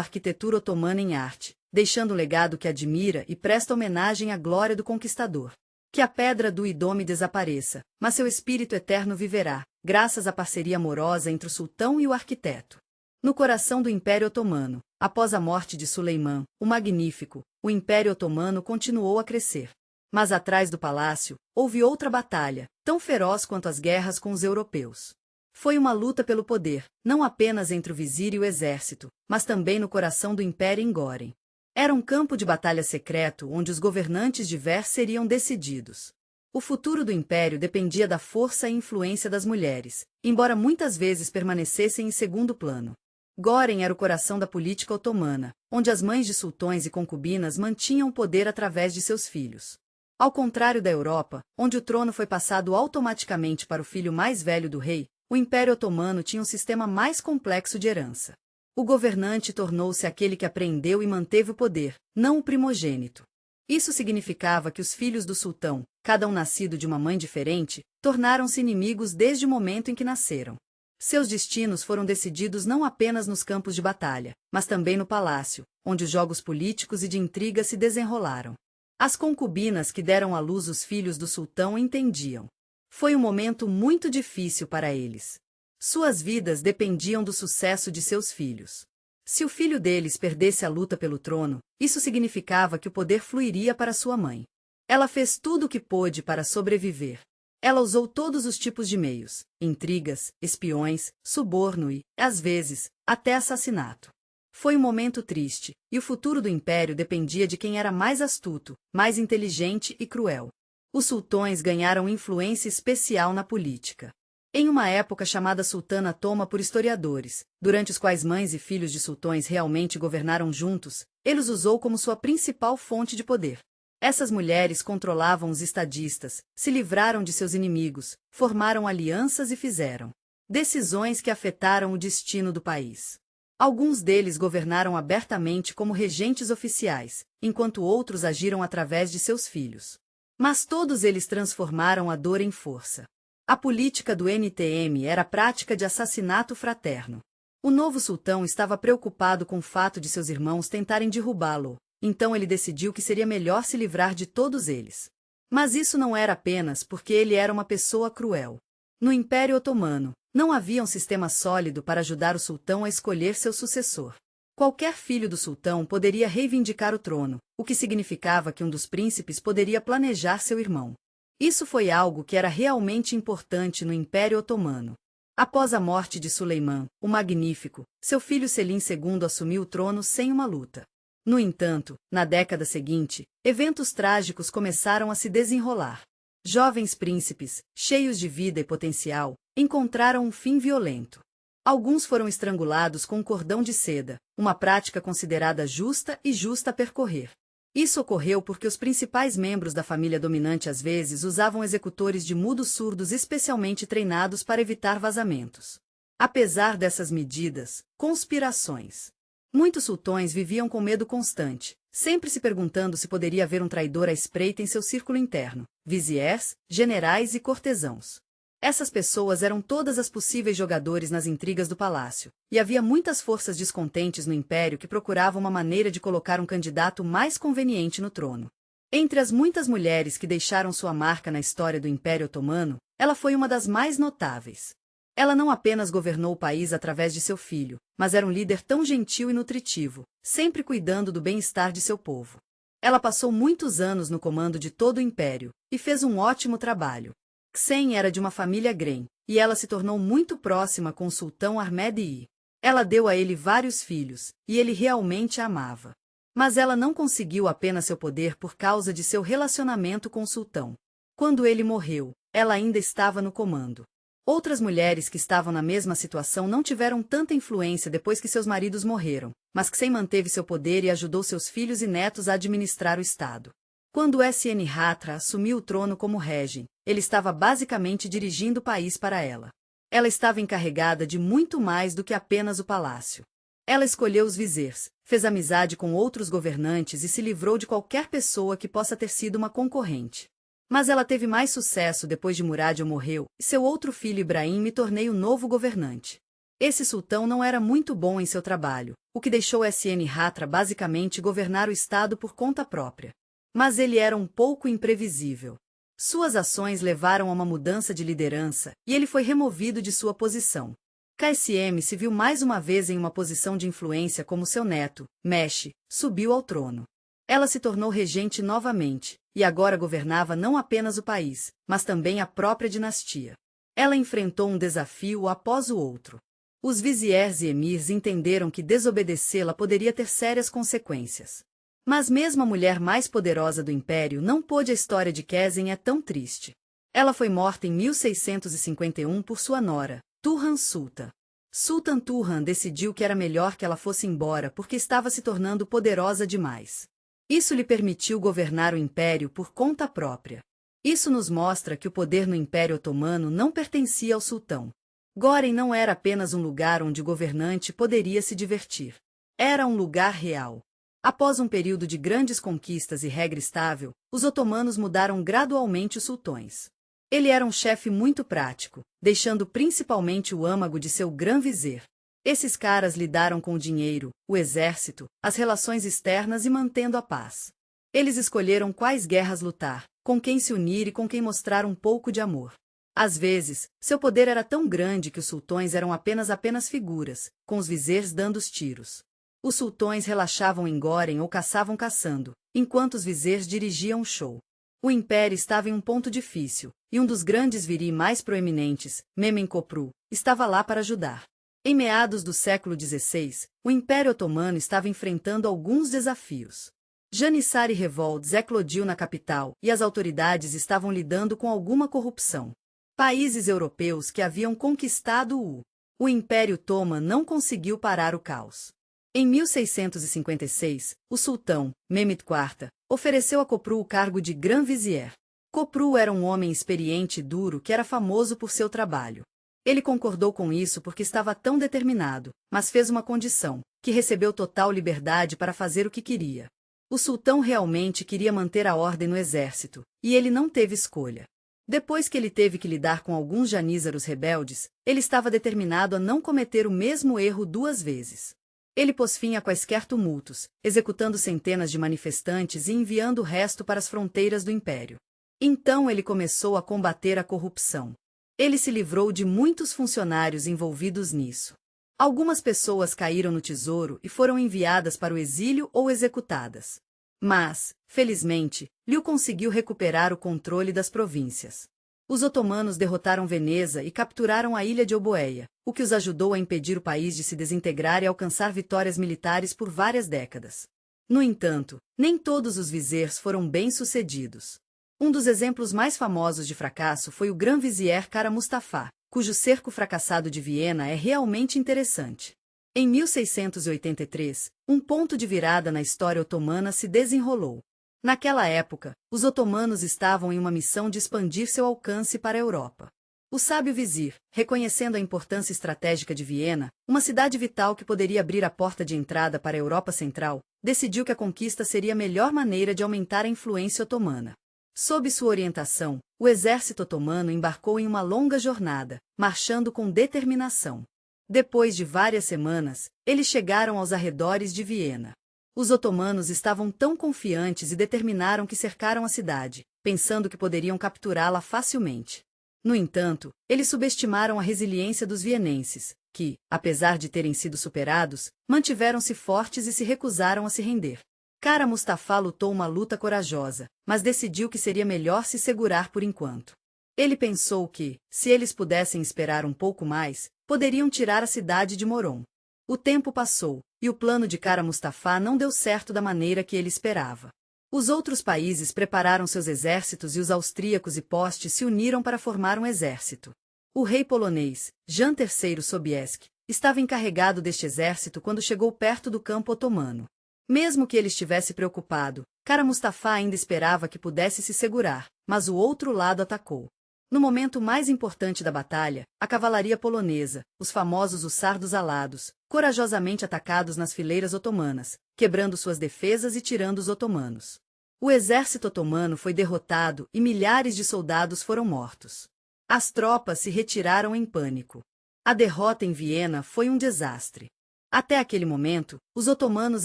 Speaker 1: arquitetura otomana em arte, deixando um legado que admira e presta homenagem à glória do conquistador. Que a pedra do Idome desapareça, mas seu espírito eterno viverá, graças à parceria amorosa entre o sultão e o arquiteto. No coração do Império Otomano, após a morte de Suleimã, o Magnífico, o Império Otomano continuou a crescer. Mas atrás do palácio, houve outra batalha, tão feroz quanto as guerras com os europeus. Foi uma luta pelo poder, não apenas entre o vizir e o exército, mas também no coração do Império em Goren. Era um campo de batalha secreto onde os governantes de Ver seriam decididos. O futuro do Império dependia da força e influência das mulheres, embora muitas vezes permanecessem em segundo plano. Goren era o coração da política otomana, onde as mães de sultões e concubinas mantinham o poder através de seus filhos. Ao contrário da Europa, onde o trono foi passado automaticamente para o filho mais velho do rei, o Império Otomano tinha um sistema mais complexo de herança. O governante tornou-se aquele que apreendeu e manteve o poder, não o primogênito. Isso significava que os filhos do sultão, cada um nascido de uma mãe diferente, tornaram-se inimigos desde o momento em que nasceram. Seus destinos foram decididos não apenas nos campos de batalha, mas também no palácio, onde os jogos políticos e de intriga se desenrolaram. As concubinas que deram à luz os filhos do sultão entendiam. Foi um momento muito difícil para eles. Suas vidas dependiam do sucesso de seus filhos. Se o filho deles perdesse a luta pelo trono, isso significava que o poder fluiria para sua mãe. Ela fez tudo o que pôde para sobreviver. Ela usou todos os tipos de meios, intrigas, espiões, suborno e, às vezes, até assassinato. Foi um momento triste, e o futuro do império dependia de quem era mais astuto, mais inteligente e cruel. Os sultões ganharam influência especial na política. Em uma época chamada Sultana Toma por historiadores, durante os quais mães e filhos de sultões realmente governaram juntos, ele os usou como sua principal fonte de poder. Essas mulheres controlavam os estadistas, se livraram de seus inimigos, formaram alianças e fizeram decisões que afetaram o destino do país. Alguns deles governaram abertamente como regentes oficiais, enquanto outros agiram através de seus filhos. Mas todos eles transformaram a dor em força. A política do NTM era a prática de assassinato fraterno. O novo sultão estava preocupado com o fato de seus irmãos tentarem derrubá-lo, então ele decidiu que seria melhor se livrar de todos eles. Mas isso não era apenas porque ele era uma pessoa cruel. No Império Otomano, não havia um sistema sólido para ajudar o sultão a escolher seu sucessor. Qualquer filho do sultão poderia reivindicar o trono, o que significava que um dos príncipes poderia planejar seu irmão. Isso foi algo que era realmente importante no Império Otomano. Após a morte de Suleimã, o Magnífico, seu filho Selim II assumiu o trono sem uma luta. No entanto, na década seguinte, eventos trágicos começaram a se desenrolar. Jovens príncipes, cheios de vida e potencial, encontraram um fim violento. Alguns foram estrangulados com um cordão de seda, uma prática considerada justa a percorrer. Isso ocorreu porque os principais membros da família dominante às vezes usavam executores de mudos surdos especialmente treinados para evitar vazamentos. Apesar dessas medidas, conspirações. Muitos sultões viviam com medo constante, sempre se perguntando se poderia haver um traidor à espreita em seu círculo interno, viziers, generais e cortesãos. Essas pessoas eram todas as possíveis jogadores nas intrigas do palácio, e havia muitas forças descontentes no império que procuravam uma maneira de colocar um candidato mais conveniente no trono. Entre as muitas mulheres que deixaram sua marca na história do Império Otomano, ela foi uma das mais notáveis. Ela não apenas governou o país através de seu filho, mas era um líder tão gentil e nutritivo, sempre cuidando do bem-estar de seu povo. Ela passou muitos anos no comando de todo o império, e fez um ótimo trabalho. Xen era de uma família Gren, e ela se tornou muito próxima com o sultão Ahmed I. Ela deu a ele vários filhos, e ele realmente a amava. Mas ela não conseguiu apenas seu poder por causa de seu relacionamento com o sultão. Quando ele morreu, ela ainda estava no comando. Outras mulheres que estavam na mesma situação não tiveram tanta influência depois que seus maridos morreram, mas Xen manteve seu poder e ajudou seus filhos e netos a administrar o estado. Quando Sn Hatra assumiu o trono como régem, ele estava basicamente dirigindo o país para ela. Ela estava encarregada de muito mais do que apenas o palácio. Ela escolheu os viziers, fez amizade com outros governantes e se livrou de qualquer pessoa que possa ter sido uma concorrente. Mas ela teve mais sucesso depois de Murad morreu, e seu outro filho Ibrahim me tornei o novo governante. Esse sultão não era muito bom em seu trabalho, o que deixou Sn Hatra basicamente governar o estado por conta própria. Mas ele era um pouco imprevisível. Suas ações levaram a uma mudança de liderança, e ele foi removido de sua posição. KSM se viu mais uma vez em uma posição de influência como seu neto, Mesh, subiu ao trono. Ela se tornou regente novamente, e agora governava não apenas o país, mas também a própria dinastia. Ela enfrentou um desafio após o outro. Os viziers e emirs entenderam que desobedecê-la poderia ter sérias consequências. Mas mesmo a mulher mais poderosa do império não pôde. A história de Kezen é tão triste. Ela foi morta em 1651 por sua nora, Turhan Sultan. Sultan Turhan decidiu que era melhor que ela fosse embora porque estava se tornando poderosa demais. Isso lhe permitiu governar o império por conta própria. Isso nos mostra que o poder no Império Otomano não pertencia ao sultão. Goren não era apenas um lugar onde o governante poderia se divertir. Era um lugar real. Após um período de grandes conquistas e regra estável, os otomanos mudaram gradualmente os sultões. Ele era um chefe muito prático, deixando principalmente o âmago de seu grã-vizer. Esses caras lidaram com o dinheiro, o exército, as relações externas e mantendo a paz. Eles escolheram quais guerras lutar, com quem se unir e com quem mostrar um pouco de amor. Às vezes, seu poder era tão grande que os sultões eram apenas figuras, com os viziers dando os tiros. Os sultões relaxavam em Goren ou caçavam caçando, enquanto os viziers dirigiam o show. O império estava em um ponto difícil, e um dos grandes viri mais proeminentes, Memen-Kopru, estava lá para ajudar. Em meados do século XVI, o Império Otomano estava enfrentando alguns desafios. Janissary revolts eclodiu na capital e as autoridades estavam lidando com alguma corrupção. Países europeus que haviam conquistado o Império Otomano não conseguiu parar o caos. Em 1656, o sultão, Mehmed IV, ofereceu a Kopru o cargo de Grã-Vizier. Kopru era um homem experiente e duro que era famoso por seu trabalho. Ele concordou com isso porque estava tão determinado, mas fez uma condição, que recebeu total liberdade para fazer o que queria. O sultão realmente queria manter a ordem no exército, e ele não teve escolha. Depois que ele teve que lidar com alguns janízaros rebeldes, ele estava determinado a não cometer o mesmo erro duas vezes. Ele pôs fim a quaisquer tumultos, executando centenas de manifestantes e enviando o resto para as fronteiras do império. Então ele começou a combater a corrupção. Ele se livrou de muitos funcionários envolvidos nisso. Algumas pessoas caíram no tesouro e foram enviadas para o exílio ou executadas. Mas, felizmente, Liu conseguiu recuperar o controle das províncias. Os otomanos derrotaram Veneza e capturaram a ilha de Euboeia, o que os ajudou a impedir o país de se desintegrar e alcançar vitórias militares por várias décadas. No entanto, nem todos os viziers foram bem-sucedidos. Um dos exemplos mais famosos de fracasso foi o Grã-Vizier Kara Mustafa, cujo cerco fracassado de Viena é realmente interessante. Em 1683, um ponto de virada na história otomana se desenrolou. Naquela época, os otomanos estavam em uma missão de expandir seu alcance para a Europa. O sábio vizir, reconhecendo a importância estratégica de Viena, uma cidade vital que poderia abrir a porta de entrada para a Europa Central, decidiu que a conquista seria a melhor maneira de aumentar a influência otomana. Sob sua orientação, o exército otomano embarcou em uma longa jornada, marchando com determinação. Depois de várias semanas, eles chegaram aos arredores de Viena. Os otomanos estavam tão confiantes e determinaram que cercaram a cidade, pensando que poderiam capturá-la facilmente. No entanto, eles subestimaram a resiliência dos vienenses, que, apesar de terem sido superados, mantiveram-se fortes e se recusaram a se render. Kara Mustafa lutou uma luta corajosa, mas decidiu que seria melhor se segurar por enquanto. Ele pensou que, se eles pudessem esperar um pouco mais, poderiam tirar a cidade de Moron. O tempo passou, e o plano de Kara Mustafa não deu certo da maneira que ele esperava. Os outros países prepararam seus exércitos e os austríacos e postes se uniram para formar um exército. O rei polonês, Jan III Sobieski, estava encarregado deste exército quando chegou perto do campo otomano. Mesmo que ele estivesse preocupado, Kara Mustafa ainda esperava que pudesse se segurar, mas o outro lado atacou. No momento mais importante da batalha, a cavalaria polonesa, os famosos hussardos alados, corajosamente atacados nas fileiras otomanas, quebrando suas defesas e tirando os otomanos. O exército otomano foi derrotado e milhares de soldados foram mortos. As tropas se retiraram em pânico. A derrota em Viena foi um desastre. Até aquele momento, os otomanos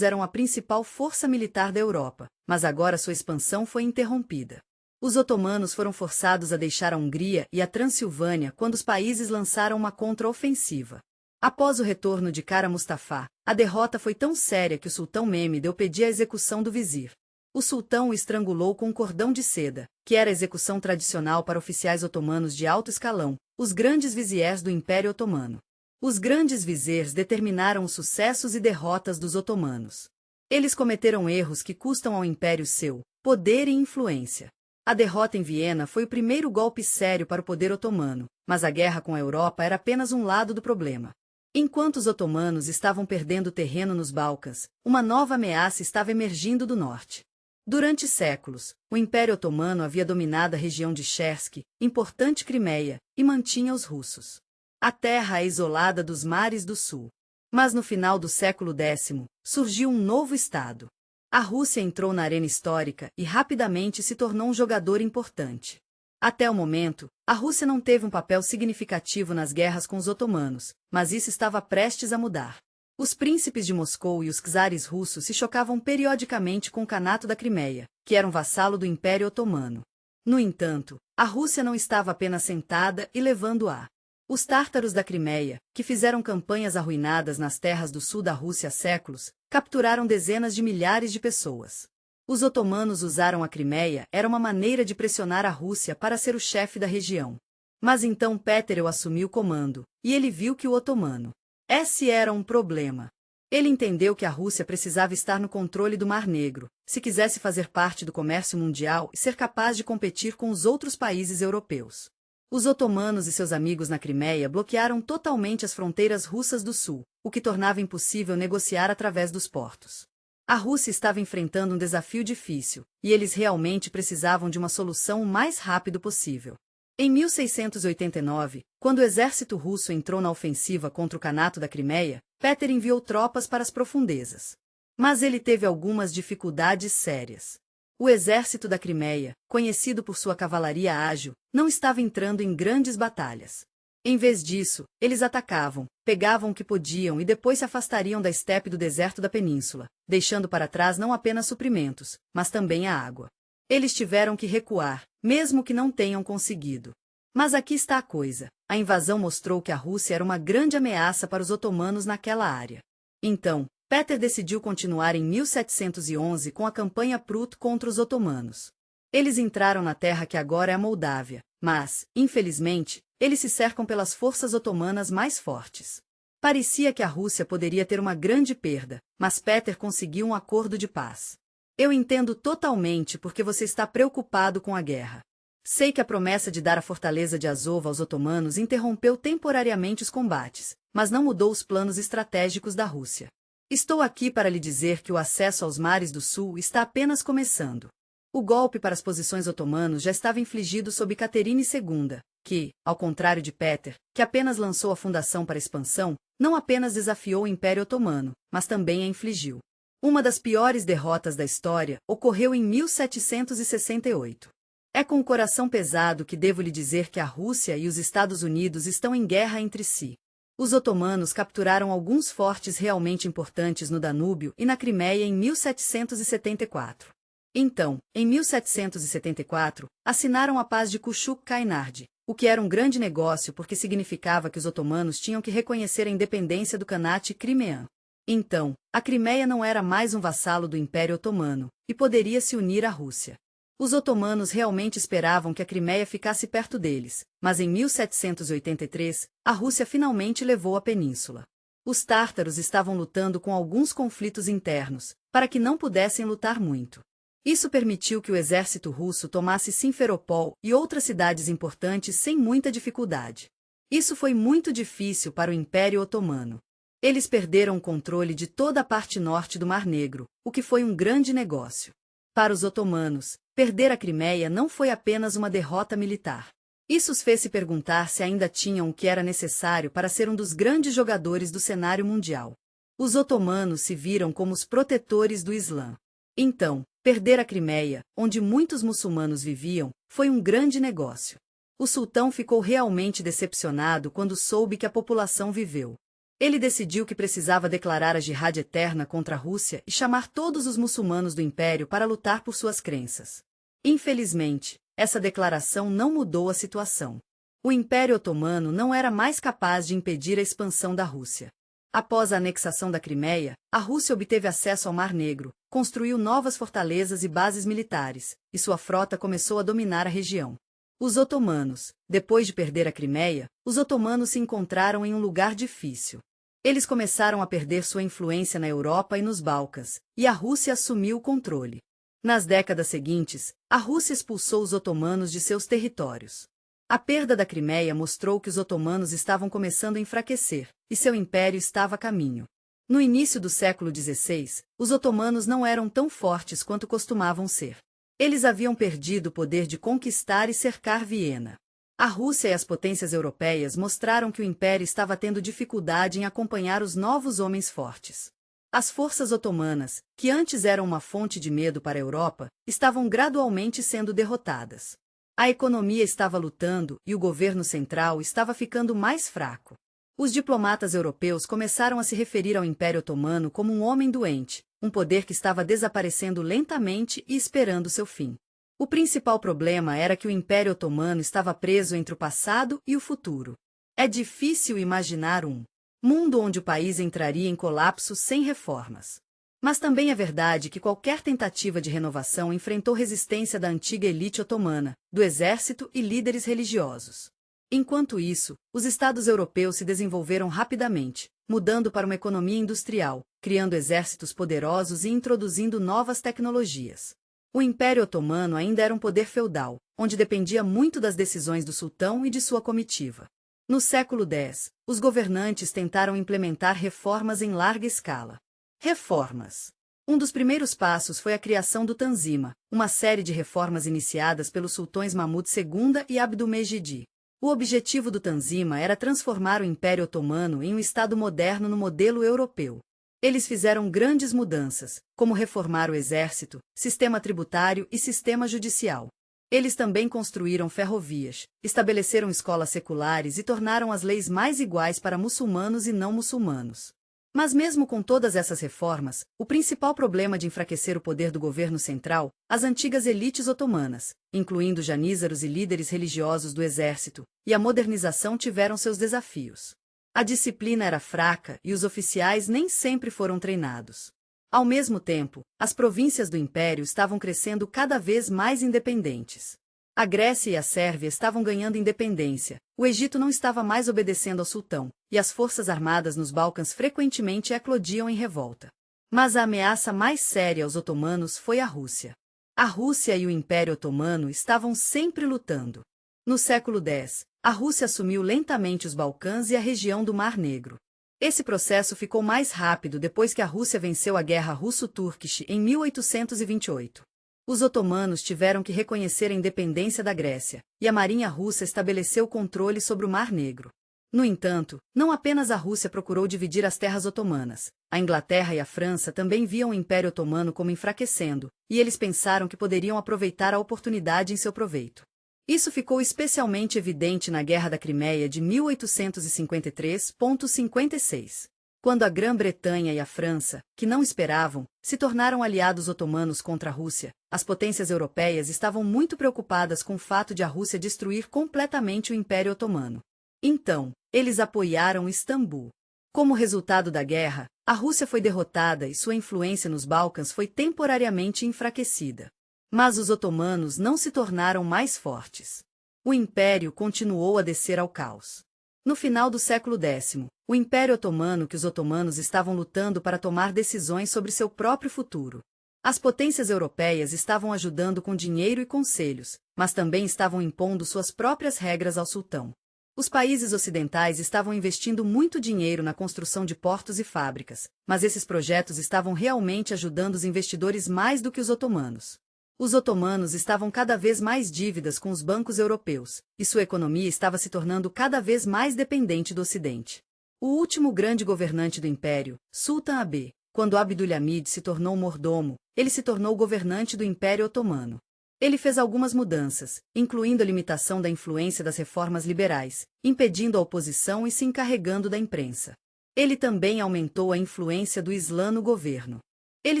Speaker 1: eram a principal força militar da Europa, mas agora sua expansão foi interrompida. Os otomanos foram forçados a deixar a Hungria e a Transilvânia quando os países lançaram uma contra-ofensiva. Após o retorno de Kara Mustafa, a derrota foi tão séria que o sultão Mehmed pediu a execução do vizir. O sultão o estrangulou com um cordão de seda, que era a execução tradicional para oficiais otomanos de alto escalão, os grandes viziers do Império Otomano. Os grandes viziers determinaram os sucessos e derrotas dos otomanos. Eles cometeram erros que custam ao império seu poder e influência. A derrota em Viena foi o primeiro golpe sério para o poder otomano, mas a guerra com a Europa era apenas um lado do problema. Enquanto os otomanos estavam perdendo terreno nos Balcãs, uma nova ameaça estava emergindo do norte. Durante séculos, o Império Otomano havia dominado a região de Chersk, importante Crimeia, e mantinha os russos. A terra é isolada dos mares do sul. Mas no final do século X, surgiu um novo estado. A Rússia entrou na arena histórica e rapidamente se tornou um jogador importante. Até o momento, a Rússia não teve um papel significativo nas guerras com os otomanos, mas isso estava prestes a mudar. Os príncipes de Moscou e os czares russos se chocavam periodicamente com o Kanato da Crimeia, que era um vassalo do Império Otomano. No entanto, a Rússia não estava apenas sentada e levando a. Os tártaros da Crimeia, que fizeram campanhas arruinadas nas terras do sul da Rússia há séculos, capturaram dezenas de milhares de pessoas. Os otomanos usaram a Crimeia, era uma maneira de pressionar a Rússia para ser o chefe da região. Mas então Pétero assumiu o comando, e ele viu que o otomano. Esse era um problema. Ele entendeu que a Rússia precisava estar no controle do Mar Negro, se quisesse fazer parte do comércio mundial e ser capaz de competir com os outros países europeus. Os otomanos e seus amigos na Crimeia bloquearam totalmente as fronteiras russas do sul, o que tornava impossível negociar através dos portos. A Rússia estava enfrentando um desafio difícil, e eles realmente precisavam de uma solução o mais rápido possível. Em 1689, quando o exército russo entrou na ofensiva contra o Kanato da Crimeia, Péter enviou tropas para as profundezas. Mas ele teve algumas dificuldades sérias. O exército da Crimeia, conhecido por sua cavalaria ágil, não estava entrando em grandes batalhas. Em vez disso, eles atacavam, pegavam o que podiam e depois se afastariam da estepe do deserto da península, deixando para trás não apenas suprimentos, mas também a água. Eles tiveram que recuar, mesmo que não tenham conseguido. Mas aqui está a coisa: a invasão mostrou que a Rússia era uma grande ameaça para os otomanos naquela área. Então, Péter decidiu continuar em 1711 com a campanha Prut contra os otomanos. Eles entraram na terra que agora é a Moldávia, Mas, infelizmente, eles se cercam pelas forças otomanas mais fortes. Parecia que a Rússia poderia ter uma grande perda, mas Peter conseguiu um acordo de paz. Eu entendo totalmente porque você está preocupado com a guerra. Sei que a promessa de dar a fortaleza de Azov aos otomanos interrompeu temporariamente os combates, mas não mudou os planos estratégicos da Rússia. Estou aqui para lhe dizer que o acesso aos mares do sul está apenas começando. O golpe para as posições otomanos já estava infligido sob Caterine II, que, ao contrário de Peter, que apenas lançou a fundação para a expansão, não apenas desafiou o Império Otomano, mas também a infligiu. Uma das piores derrotas da história ocorreu em 1768. É com o coração pesado que devo lhe dizer que a Rússia e os Estados Unidos estão em guerra entre si. Os otomanos capturaram alguns fortes realmente importantes no Danúbio e na Crimeia em 1774. Então, em 1774, assinaram a paz de Kuchuk-Kainardi, o que era um grande negócio porque significava que os otomanos tinham que reconhecer a independência do Khanate crimeano. Então, a Crimeia não era mais um vassalo do Império Otomano, e poderia se unir à Rússia. Os otomanos realmente esperavam que a Crimeia ficasse perto deles, mas em 1783, a Rússia finalmente levou a península. Os tártaros estavam lutando com alguns conflitos internos, para que não pudessem lutar muito. Isso permitiu que o exército russo tomasse Simferopol e outras cidades importantes sem muita dificuldade. Isso foi muito difícil para o Império Otomano. Eles perderam o controle de toda a parte norte do Mar Negro, o que foi um grande negócio. Para os otomanos, perder a Crimeia não foi apenas uma derrota militar. Isso os fez se perguntar se ainda tinham o que era necessário para ser um dos grandes jogadores do cenário mundial. Os otomanos se viram como os protetores do Islã. Então, perder a Crimeia, onde muitos muçulmanos viviam, foi um grande negócio. O sultão ficou realmente decepcionado quando soube que a população viveu. Ele decidiu que precisava declarar a jihad eterna contra a Rússia e chamar todos os muçulmanos do império para lutar por suas crenças. Infelizmente, essa declaração não mudou a situação. O Império Otomano não era mais capaz de impedir a expansão da Rússia. Após a anexação da Crimeia, a Rússia obteve acesso ao Mar Negro, construiu novas fortalezas e bases militares, e sua frota começou a dominar a região. Os otomanos, depois de perder a Crimeia, os otomanos se encontraram em um lugar difícil. Eles começaram a perder sua influência na Europa e nos Balcãs, e a Rússia assumiu o controle. Nas décadas seguintes, a Rússia expulsou os otomanos de seus territórios. A perda da Crimeia mostrou que os otomanos estavam começando a enfraquecer, e seu império estava a caminho. No início do século XVI, os otomanos não eram tão fortes quanto costumavam ser. Eles haviam perdido o poder de conquistar e cercar Viena. A Rússia e as potências europeias mostraram que o império estava tendo dificuldade em acompanhar os novos homens fortes. As forças otomanas, que antes eram uma fonte de medo para a Europa, estavam gradualmente sendo derrotadas. A economia estava lutando e o governo central estava ficando mais fraco. Os diplomatas europeus começaram a se referir ao Império Otomano como um homem doente, um poder que estava desaparecendo lentamente e esperando seu fim. O principal problema era que o Império Otomano estava preso entre o passado e o futuro. É difícil imaginar um mundo onde o país entraria em colapso sem reformas. Mas também é verdade que qualquer tentativa de renovação enfrentou resistência da antiga elite otomana, do exército e líderes religiosos. Enquanto isso, os estados europeus se desenvolveram rapidamente, mudando para uma economia industrial, criando exércitos poderosos e introduzindo novas tecnologias. O Império Otomano ainda era um poder feudal, onde dependia muito das decisões do sultão e de sua comitiva. No século X, os governantes tentaram implementar reformas em larga escala. Reformas. Um dos primeiros passos foi a criação do Tanzima, uma série de reformas iniciadas pelos sultões Mahmud II e Abdülmecid. O objetivo do Tanzima era transformar o Império Otomano em um Estado moderno no modelo europeu. Eles fizeram grandes mudanças, como reformar o exército, sistema tributário e sistema judicial. Eles também construíram ferrovias, estabeleceram escolas seculares e tornaram as leis mais iguais para muçulmanos e não muçulmanos. Mas mesmo com todas essas reformas, o principal problema de enfraquecer o poder do governo central, as antigas elites otomanas, incluindo janízaros e líderes religiosos do exército, e a modernização tiveram seus desafios. A disciplina era fraca e os oficiais nem sempre foram treinados. Ao mesmo tempo, as províncias do império estavam crescendo cada vez mais independentes. A Grécia e a Sérvia estavam ganhando independência, o Egito não estava mais obedecendo ao sultão, e as forças armadas nos Balcãs frequentemente eclodiam em revolta. Mas a ameaça mais séria aos otomanos foi a Rússia. A Rússia e o Império Otomano estavam sempre lutando. No século X, a Rússia assumiu lentamente os Balcãs e a região do Mar Negro. Esse processo ficou mais rápido depois que a Rússia venceu a Guerra Russo-Turquish em 1828. Os otomanos tiveram que reconhecer a independência da Grécia, e a marinha russa estabeleceu o controle sobre o Mar Negro. No entanto, não apenas a Rússia procurou dividir as terras otomanas, a Inglaterra e a França também viam o Império Otomano como enfraquecendo, e eles pensaram que poderiam aproveitar a oportunidade em seu proveito. Isso ficou especialmente evidente na Guerra da Crimeia de 1853-56. Quando a Grã-Bretanha e a França, que não esperavam, se tornaram aliados otomanos contra a Rússia, as potências europeias estavam muito preocupadas com o fato de a Rússia destruir completamente o Império Otomano. Então, eles apoiaram Istambul. Como resultado da guerra, a Rússia foi derrotada e sua influência nos Balcãs foi temporariamente enfraquecida. Mas os otomanos não se tornaram mais fortes. O império continuou a descer ao caos. No final do século X, o Império Otomano que os otomanos estavam lutando para tomar decisões sobre seu próprio futuro. As potências europeias estavam ajudando com dinheiro e conselhos, mas também estavam impondo suas próprias regras ao sultão. Os países ocidentais estavam investindo muito dinheiro na construção de portos e fábricas, mas esses projetos estavam realmente ajudando os investidores mais do que os otomanos. Os otomanos estavam cada vez mais dívidas com os bancos europeus, e sua economia estava se tornando cada vez mais dependente do Ocidente. O último grande governante do Império, Sultan Ab, quando Abdulhamid se tornou mordomo, ele se tornou governante do Império Otomano. Ele fez algumas mudanças, incluindo a limitação da influência das reformas liberais, impedindo a oposição e se encarregando da imprensa. Ele também aumentou a influência do Islã no governo. Ele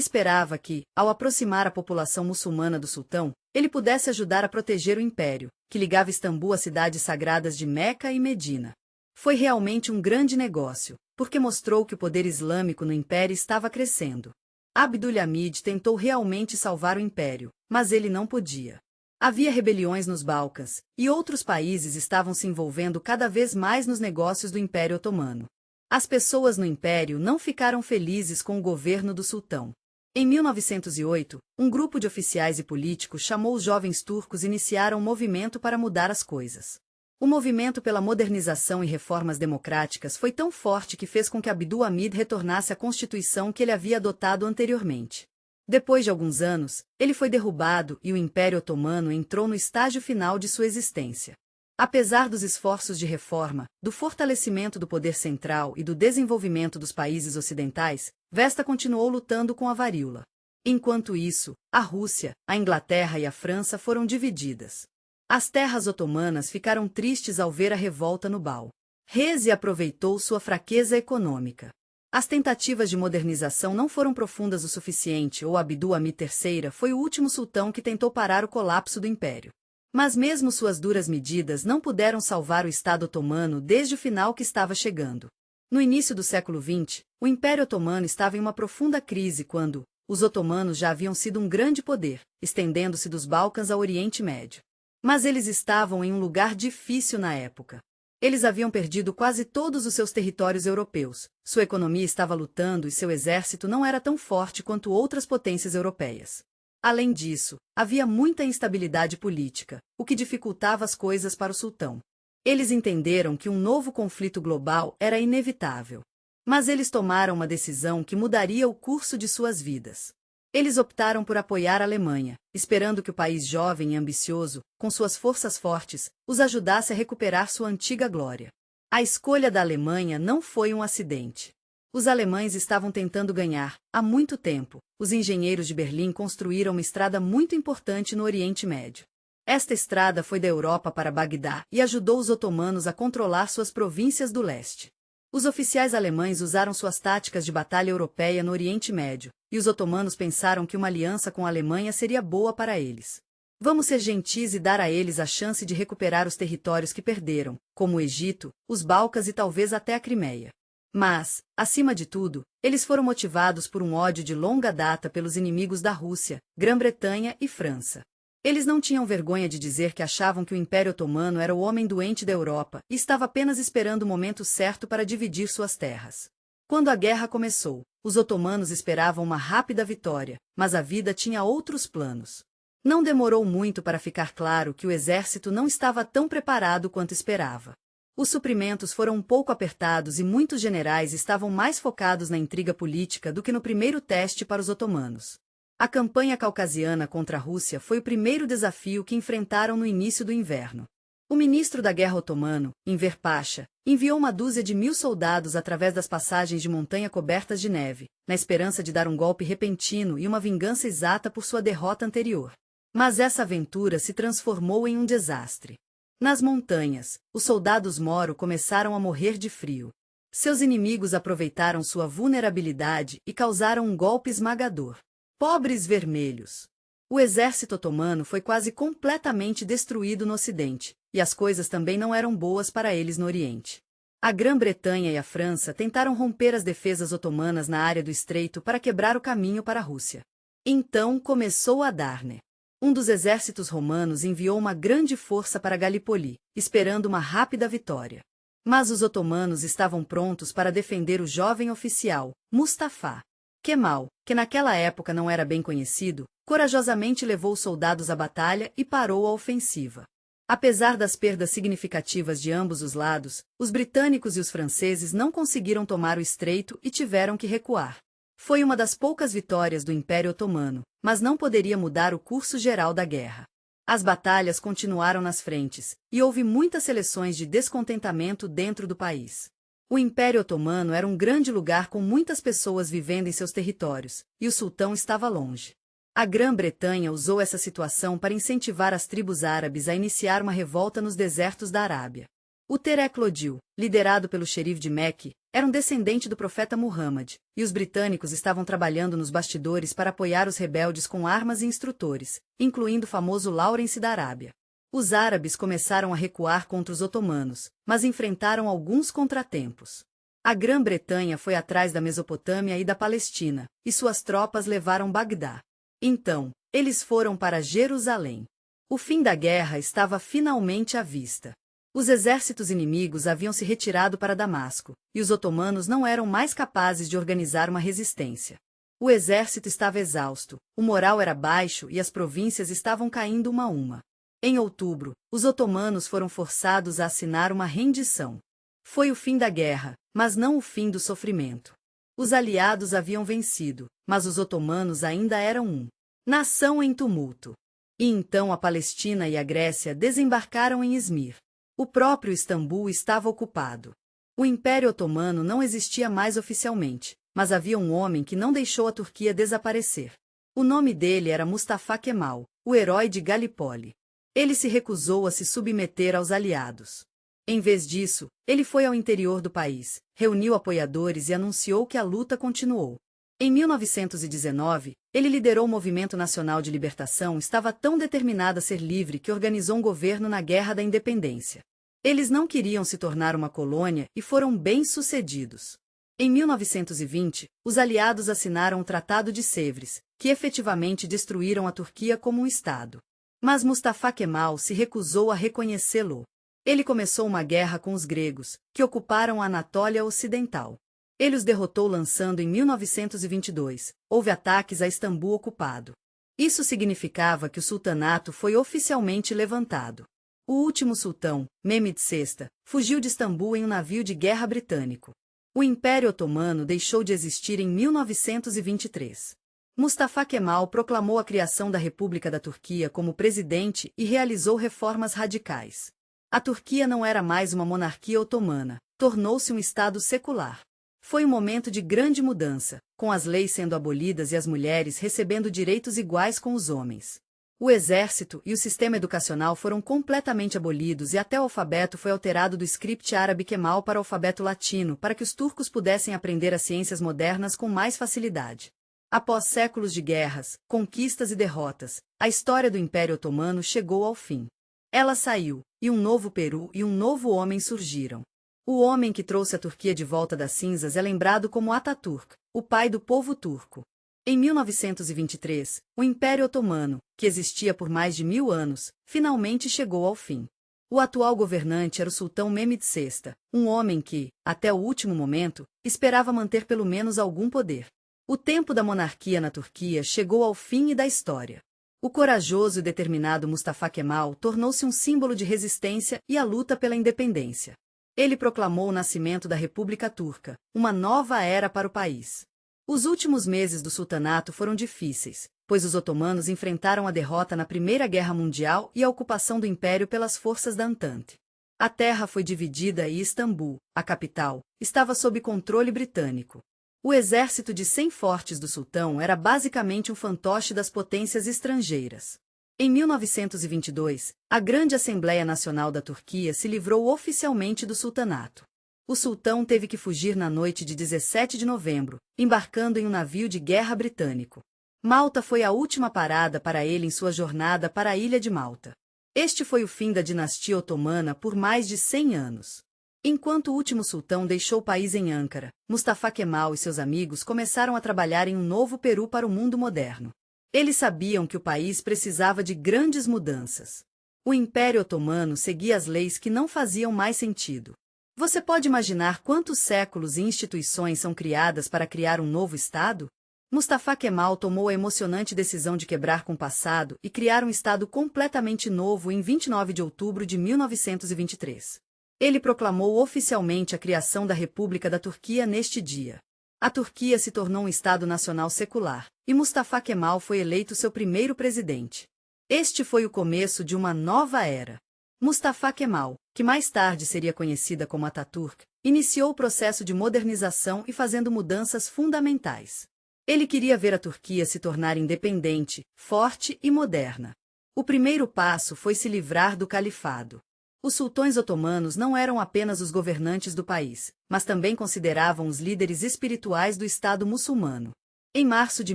Speaker 1: esperava que, ao aproximar a população muçulmana do sultão, ele pudesse ajudar a proteger o império, que ligava Istambul às cidades sagradas de Meca e Medina. Foi realmente um grande negócio, porque mostrou que o poder islâmico no império estava crescendo. Abdulhamid tentou realmente salvar o império, mas ele não podia. Havia rebeliões nos Balcãs, e outros países estavam se envolvendo cada vez mais nos negócios do Império Otomano. As pessoas no Império não ficaram felizes com o governo do sultão. Em 1908, um grupo de oficiais e políticos chamou os jovens turcos e iniciaram um movimento para mudar as coisas. O movimento pela modernização e reformas democráticas foi tão forte que fez com que Abdulhamid retornasse à constituição que ele havia adotado anteriormente. Depois de alguns anos, ele foi derrubado e o Império Otomano entrou no estágio final de sua existência. Apesar dos esforços de reforma, do fortalecimento do poder central e do desenvolvimento dos países ocidentais, Vesta continuou lutando com a varíola. Enquanto isso, a Rússia, a Inglaterra e a França foram divididas. As terras otomanas ficaram tristes ao ver a revolta no Bal. Rezi aproveitou sua fraqueza econômica. As tentativas de modernização não foram profundas o suficiente ou Abdulhamid III foi o último sultão que tentou parar o colapso do império. Mas mesmo suas duras medidas não puderam salvar o Estado otomano desde o final que estava chegando. No início do século XX, o Império Otomano estava em uma profunda crise quando os otomanos já haviam sido um grande poder, estendendo-se dos Balcãs ao Oriente Médio. Mas eles estavam em um lugar difícil na época. Eles haviam perdido quase todos os seus territórios europeus, sua economia estava lutando e seu exército não era tão forte quanto outras potências europeias. Além disso, havia muita instabilidade política, o que dificultava as coisas para o sultão. Eles entenderam que um novo conflito global era inevitável. Mas eles tomaram uma decisão que mudaria o curso de suas vidas. Eles optaram por apoiar a Alemanha, esperando que o país jovem e ambicioso, com suas forças fortes, os ajudasse a recuperar sua antiga glória. A escolha da Alemanha não foi um acidente. Os alemães estavam tentando ganhar, há muito tempo, os engenheiros de Berlim construíram uma estrada muito importante no Oriente Médio. Esta estrada foi da Europa para Bagdá e ajudou os otomanos a controlar suas províncias do leste. Os oficiais alemães usaram suas táticas de batalha europeia no Oriente Médio, e os otomanos pensaram que uma aliança com a Alemanha seria boa para eles. Vamos ser gentis e dar a eles a chance de recuperar os territórios que perderam, como o Egito, os Balcãs e talvez até a Crimeia. Mas, acima de tudo, eles foram motivados por um ódio de longa data pelos inimigos da Rússia, Grã-Bretanha e França. Eles não tinham vergonha de dizer que achavam que o Império Otomano era o homem doente da Europa e estava apenas esperando o momento certo para dividir suas terras. Quando a guerra começou, os otomanos esperavam uma rápida vitória, mas a vida tinha outros planos. Não demorou muito para ficar claro que o exército não estava tão preparado quanto esperava. Os suprimentos foram um pouco apertados e muitos generais estavam mais focados na intriga política do que no primeiro teste para os otomanos. A campanha caucasiana contra a Rússia foi o primeiro desafio que enfrentaram no início do inverno. O ministro da Guerra otomano, Enver Pasha, enviou 100.000 soldados através das passagens de montanha cobertas de neve, na esperança de dar um golpe repentino e uma vingança exata por sua derrota anterior. Mas essa aventura se transformou em um desastre. Nas montanhas, os soldados moro começaram a morrer de frio. Seus inimigos aproveitaram sua vulnerabilidade e causaram um golpe esmagador. Pobres vermelhos! O exército otomano foi quase completamente destruído no Ocidente, e as coisas também não eram boas para eles no Oriente. A Grã-Bretanha e a França tentaram romper as defesas otomanas na área do Estreito para quebrar o caminho para a Rússia. Então começou a Darne. Um dos exércitos romanos enviou uma grande força para Galípoli, esperando uma rápida vitória. Mas os otomanos estavam prontos para defender o jovem oficial, Mustafa Kemal, que naquela época não era bem conhecido, corajosamente levou os soldados à batalha e parou a ofensiva. Apesar das perdas significativas de ambos os lados, os britânicos e os franceses não conseguiram tomar o estreito e tiveram que recuar. Foi uma das poucas vitórias do Império Otomano, mas não poderia mudar o curso geral da guerra. As batalhas continuaram nas frentes, e houve muitas seleções de descontentamento dentro do país. O Império Otomano era um grande lugar com muitas pessoas vivendo em seus territórios, e o sultão estava longe. A Grã-Bretanha usou essa situação para incentivar as tribos árabes a iniciar uma revolta nos desertos da Arábia. O Tereclodil, liderado pelo xerife de Meque, era um descendente do profeta Muhammad, e os britânicos estavam trabalhando nos bastidores para apoiar os rebeldes com armas e instrutores, incluindo o famoso Lawrence da Arábia. Os árabes começaram a recuar contra os otomanos, mas enfrentaram alguns contratempos. A Grã-Bretanha foi atrás da Mesopotâmia e da Palestina, e suas tropas levaram Bagdá. Então, eles foram para Jerusalém. O fim da guerra estava finalmente à vista. Os exércitos inimigos haviam se retirado para Damasco, e os otomanos não eram mais capazes de organizar uma resistência. O exército estava exausto, o moral era baixo e as províncias estavam caindo uma a uma. Em outubro, os otomanos foram forçados a assinar uma rendição. Foi o fim da guerra, mas não o fim do sofrimento. Os aliados haviam vencido, mas os otomanos ainda eram uma nação em tumulto. E então a Palestina e a Grécia desembarcaram em Izmir. O próprio Istambul estava ocupado. O Império Otomano não existia mais oficialmente, mas havia um homem que não deixou a Turquia desaparecer. O nome dele era Mustafa Kemal, o herói de Galípoli. Ele se recusou a se submeter aos aliados. Em vez disso, ele foi ao interior do país, reuniu apoiadores e anunciou que a luta continuou. Em 1919, ele liderou o Movimento Nacional de Libertação e estava tão determinado a ser livre que organizou um governo na Guerra da Independência. Eles não queriam se tornar uma colônia e foram bem-sucedidos. Em 1920, os aliados assinaram o Tratado de Sèvres, que efetivamente destruíram a Turquia como um Estado. Mas Mustafa Kemal se recusou a reconhecê-lo. Ele começou uma guerra com os gregos, que ocuparam a Anatólia Ocidental. Ele os derrotou lançando em 1922. Houve ataques a Istambul ocupado. Isso significava que o sultanato foi oficialmente levantado. O último sultão, Mehmed VI, fugiu de Istambul em um navio de guerra britânico. O Império Otomano deixou de existir em 1923. Mustafa Kemal proclamou a criação da República da Turquia como presidente e realizou reformas radicais. A Turquia não era mais uma monarquia otomana, tornou-se um Estado secular. Foi um momento de grande mudança, com as leis sendo abolidas e as mulheres recebendo direitos iguais com os homens. O exército e o sistema educacional foram completamente abolidos e até o alfabeto foi alterado do script árabe Kemal para o alfabeto latino para que os turcos pudessem aprender as ciências modernas com mais facilidade. Após séculos de guerras, conquistas e derrotas, a história do Império Otomano chegou ao fim. Ela saiu, e um novo Peru e um novo homem surgiram. O homem que trouxe a Turquia de volta das cinzas é lembrado como Atatürk, o pai do povo turco. Em 1923, o Império Otomano, que existia por mais de 1000 anos, finalmente chegou ao fim. O atual governante era o sultão Mehmed VI, um homem que, até o último momento, esperava manter pelo menos algum poder. O tempo da monarquia na Turquia chegou ao fim e da história. O corajoso e determinado Mustafa Kemal tornou-se um símbolo de resistência e a luta pela independência. Ele proclamou o nascimento da República Turca, uma nova era para o país. Os últimos meses do sultanato foram difíceis, pois os otomanos enfrentaram a derrota na Primeira Guerra Mundial e a ocupação do império pelas forças da Entente. A terra foi dividida e Istambul, a capital, estava sob controle britânico. O exército de 100 fortes do sultão era basicamente um fantoche das potências estrangeiras. Em 1922, a Grande Assembleia Nacional da Turquia se livrou oficialmente do sultanato. O sultão teve que fugir na noite de 17 de novembro, embarcando em um navio de guerra britânico. Malta foi a última parada para ele em sua jornada para a ilha de Malta. Este foi o fim da dinastia otomana por mais de 100 anos. Enquanto o último sultão deixou o país em Ankara, Mustafa Kemal e seus amigos começaram a trabalhar em um novo Peru para o mundo moderno. Eles sabiam que o país precisava de grandes mudanças. O Império Otomano seguia as leis que não faziam mais sentido. Você pode imaginar quantos séculos e instituições são criadas para criar um novo Estado? Mustafa Kemal tomou a emocionante decisão de quebrar com o passado e criar um Estado completamente novo em 29 de outubro de 1923. Ele proclamou oficialmente a criação da República da Turquia neste dia. A Turquia se tornou um Estado nacional secular, e Mustafa Kemal foi eleito seu primeiro presidente. Este foi o começo de uma nova era. Mustafa Kemal, que mais tarde seria conhecida como Atatürk, iniciou o processo de modernização e fazendo mudanças fundamentais. Ele queria ver a Turquia se tornar independente, forte e moderna. O primeiro passo foi se livrar do califado. Os sultões otomanos não eram apenas os governantes do país, mas também consideravam os líderes espirituais do Estado muçulmano. Em março de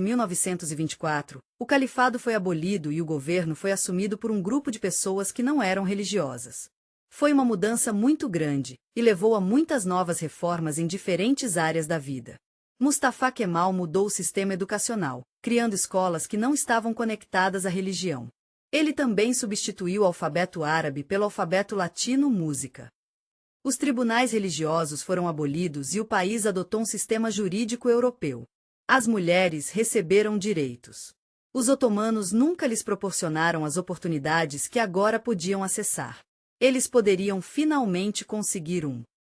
Speaker 1: 1924, o califado foi abolido e o governo foi assumido por um grupo de pessoas que não eram religiosas. Foi uma mudança muito grande, e levou a muitas novas reformas em diferentes áreas da vida. Mustafa Kemal mudou o sistema educacional, criando escolas que não estavam conectadas à religião. Ele também substituiu o alfabeto árabe pelo alfabeto latino música. Os tribunais religiosos foram abolidos e o país adotou um sistema jurídico europeu. As mulheres receberam direitos. Os otomanos nunca lhes proporcionaram as oportunidades que agora podiam acessar. Eles poderiam finalmente conseguir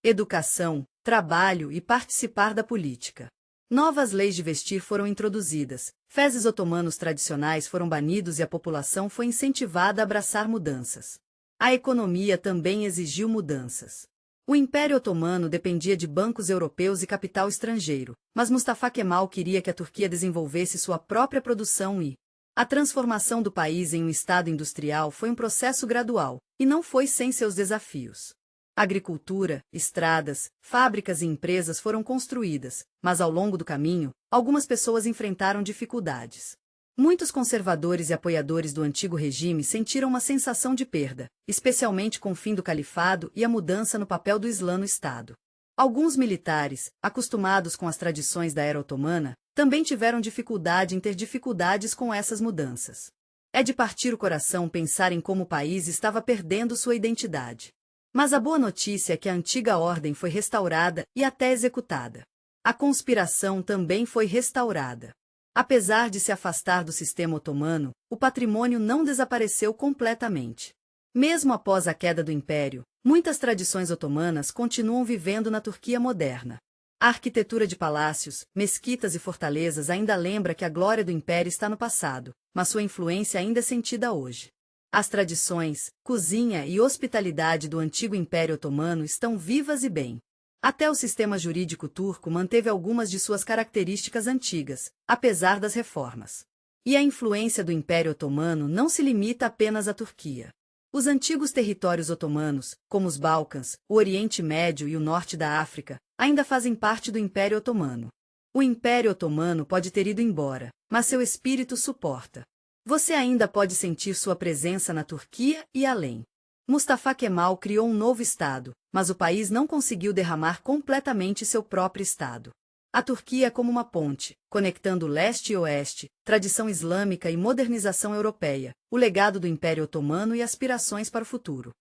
Speaker 1: educação, trabalho e participar da política. Novas leis de vestir foram introduzidas, fezes otomanos tradicionais foram banidos e a população foi incentivada a abraçar mudanças. A economia também exigiu mudanças. O Império Otomano dependia de bancos europeus e capital estrangeiro, mas Mustafa Kemal queria que a Turquia desenvolvesse sua própria produção e a transformação do país em um estado industrial foi um processo gradual, e não foi sem seus desafios. Agricultura, estradas, fábricas e empresas foram construídas, mas ao longo do caminho, algumas pessoas enfrentaram dificuldades. Muitos conservadores e apoiadores do antigo regime sentiram uma sensação de perda, especialmente com o fim do califado e a mudança no papel do Islã no Estado. Alguns militares, acostumados com as tradições da era otomana, também tiveram dificuldade em ter dificuldades com essas mudanças. É de partir o coração pensar em como o país estava perdendo sua identidade. Mas a boa notícia é que a antiga ordem foi restaurada e até executada. A conspiração também foi restaurada. Apesar de se afastar do sistema otomano, o patrimônio não desapareceu completamente. Mesmo após a queda do império, muitas tradições otomanas continuam vivendo na Turquia moderna. A arquitetura de palácios, mesquitas e fortalezas ainda lembra que a glória do império está no passado, mas sua influência ainda é sentida hoje. As tradições, cozinha e hospitalidade do antigo Império Otomano estão vivas e bem. Até o sistema jurídico turco manteve algumas de suas características antigas, apesar das reformas. E a influência do Império Otomano não se limita apenas à Turquia. Os antigos territórios otomanos, como os Balcãs, o Oriente Médio e o norte da África, ainda fazem parte do Império Otomano. O Império Otomano pode ter ido embora, mas seu espírito suporta. Você ainda pode sentir sua presença na Turquia e além. Mustafa Kemal criou um novo Estado, mas o país não conseguiu derramar completamente seu próprio Estado. A Turquia é como uma ponte, conectando leste e oeste, tradição islâmica e modernização europeia, o legado do Império Otomano e aspirações para o futuro.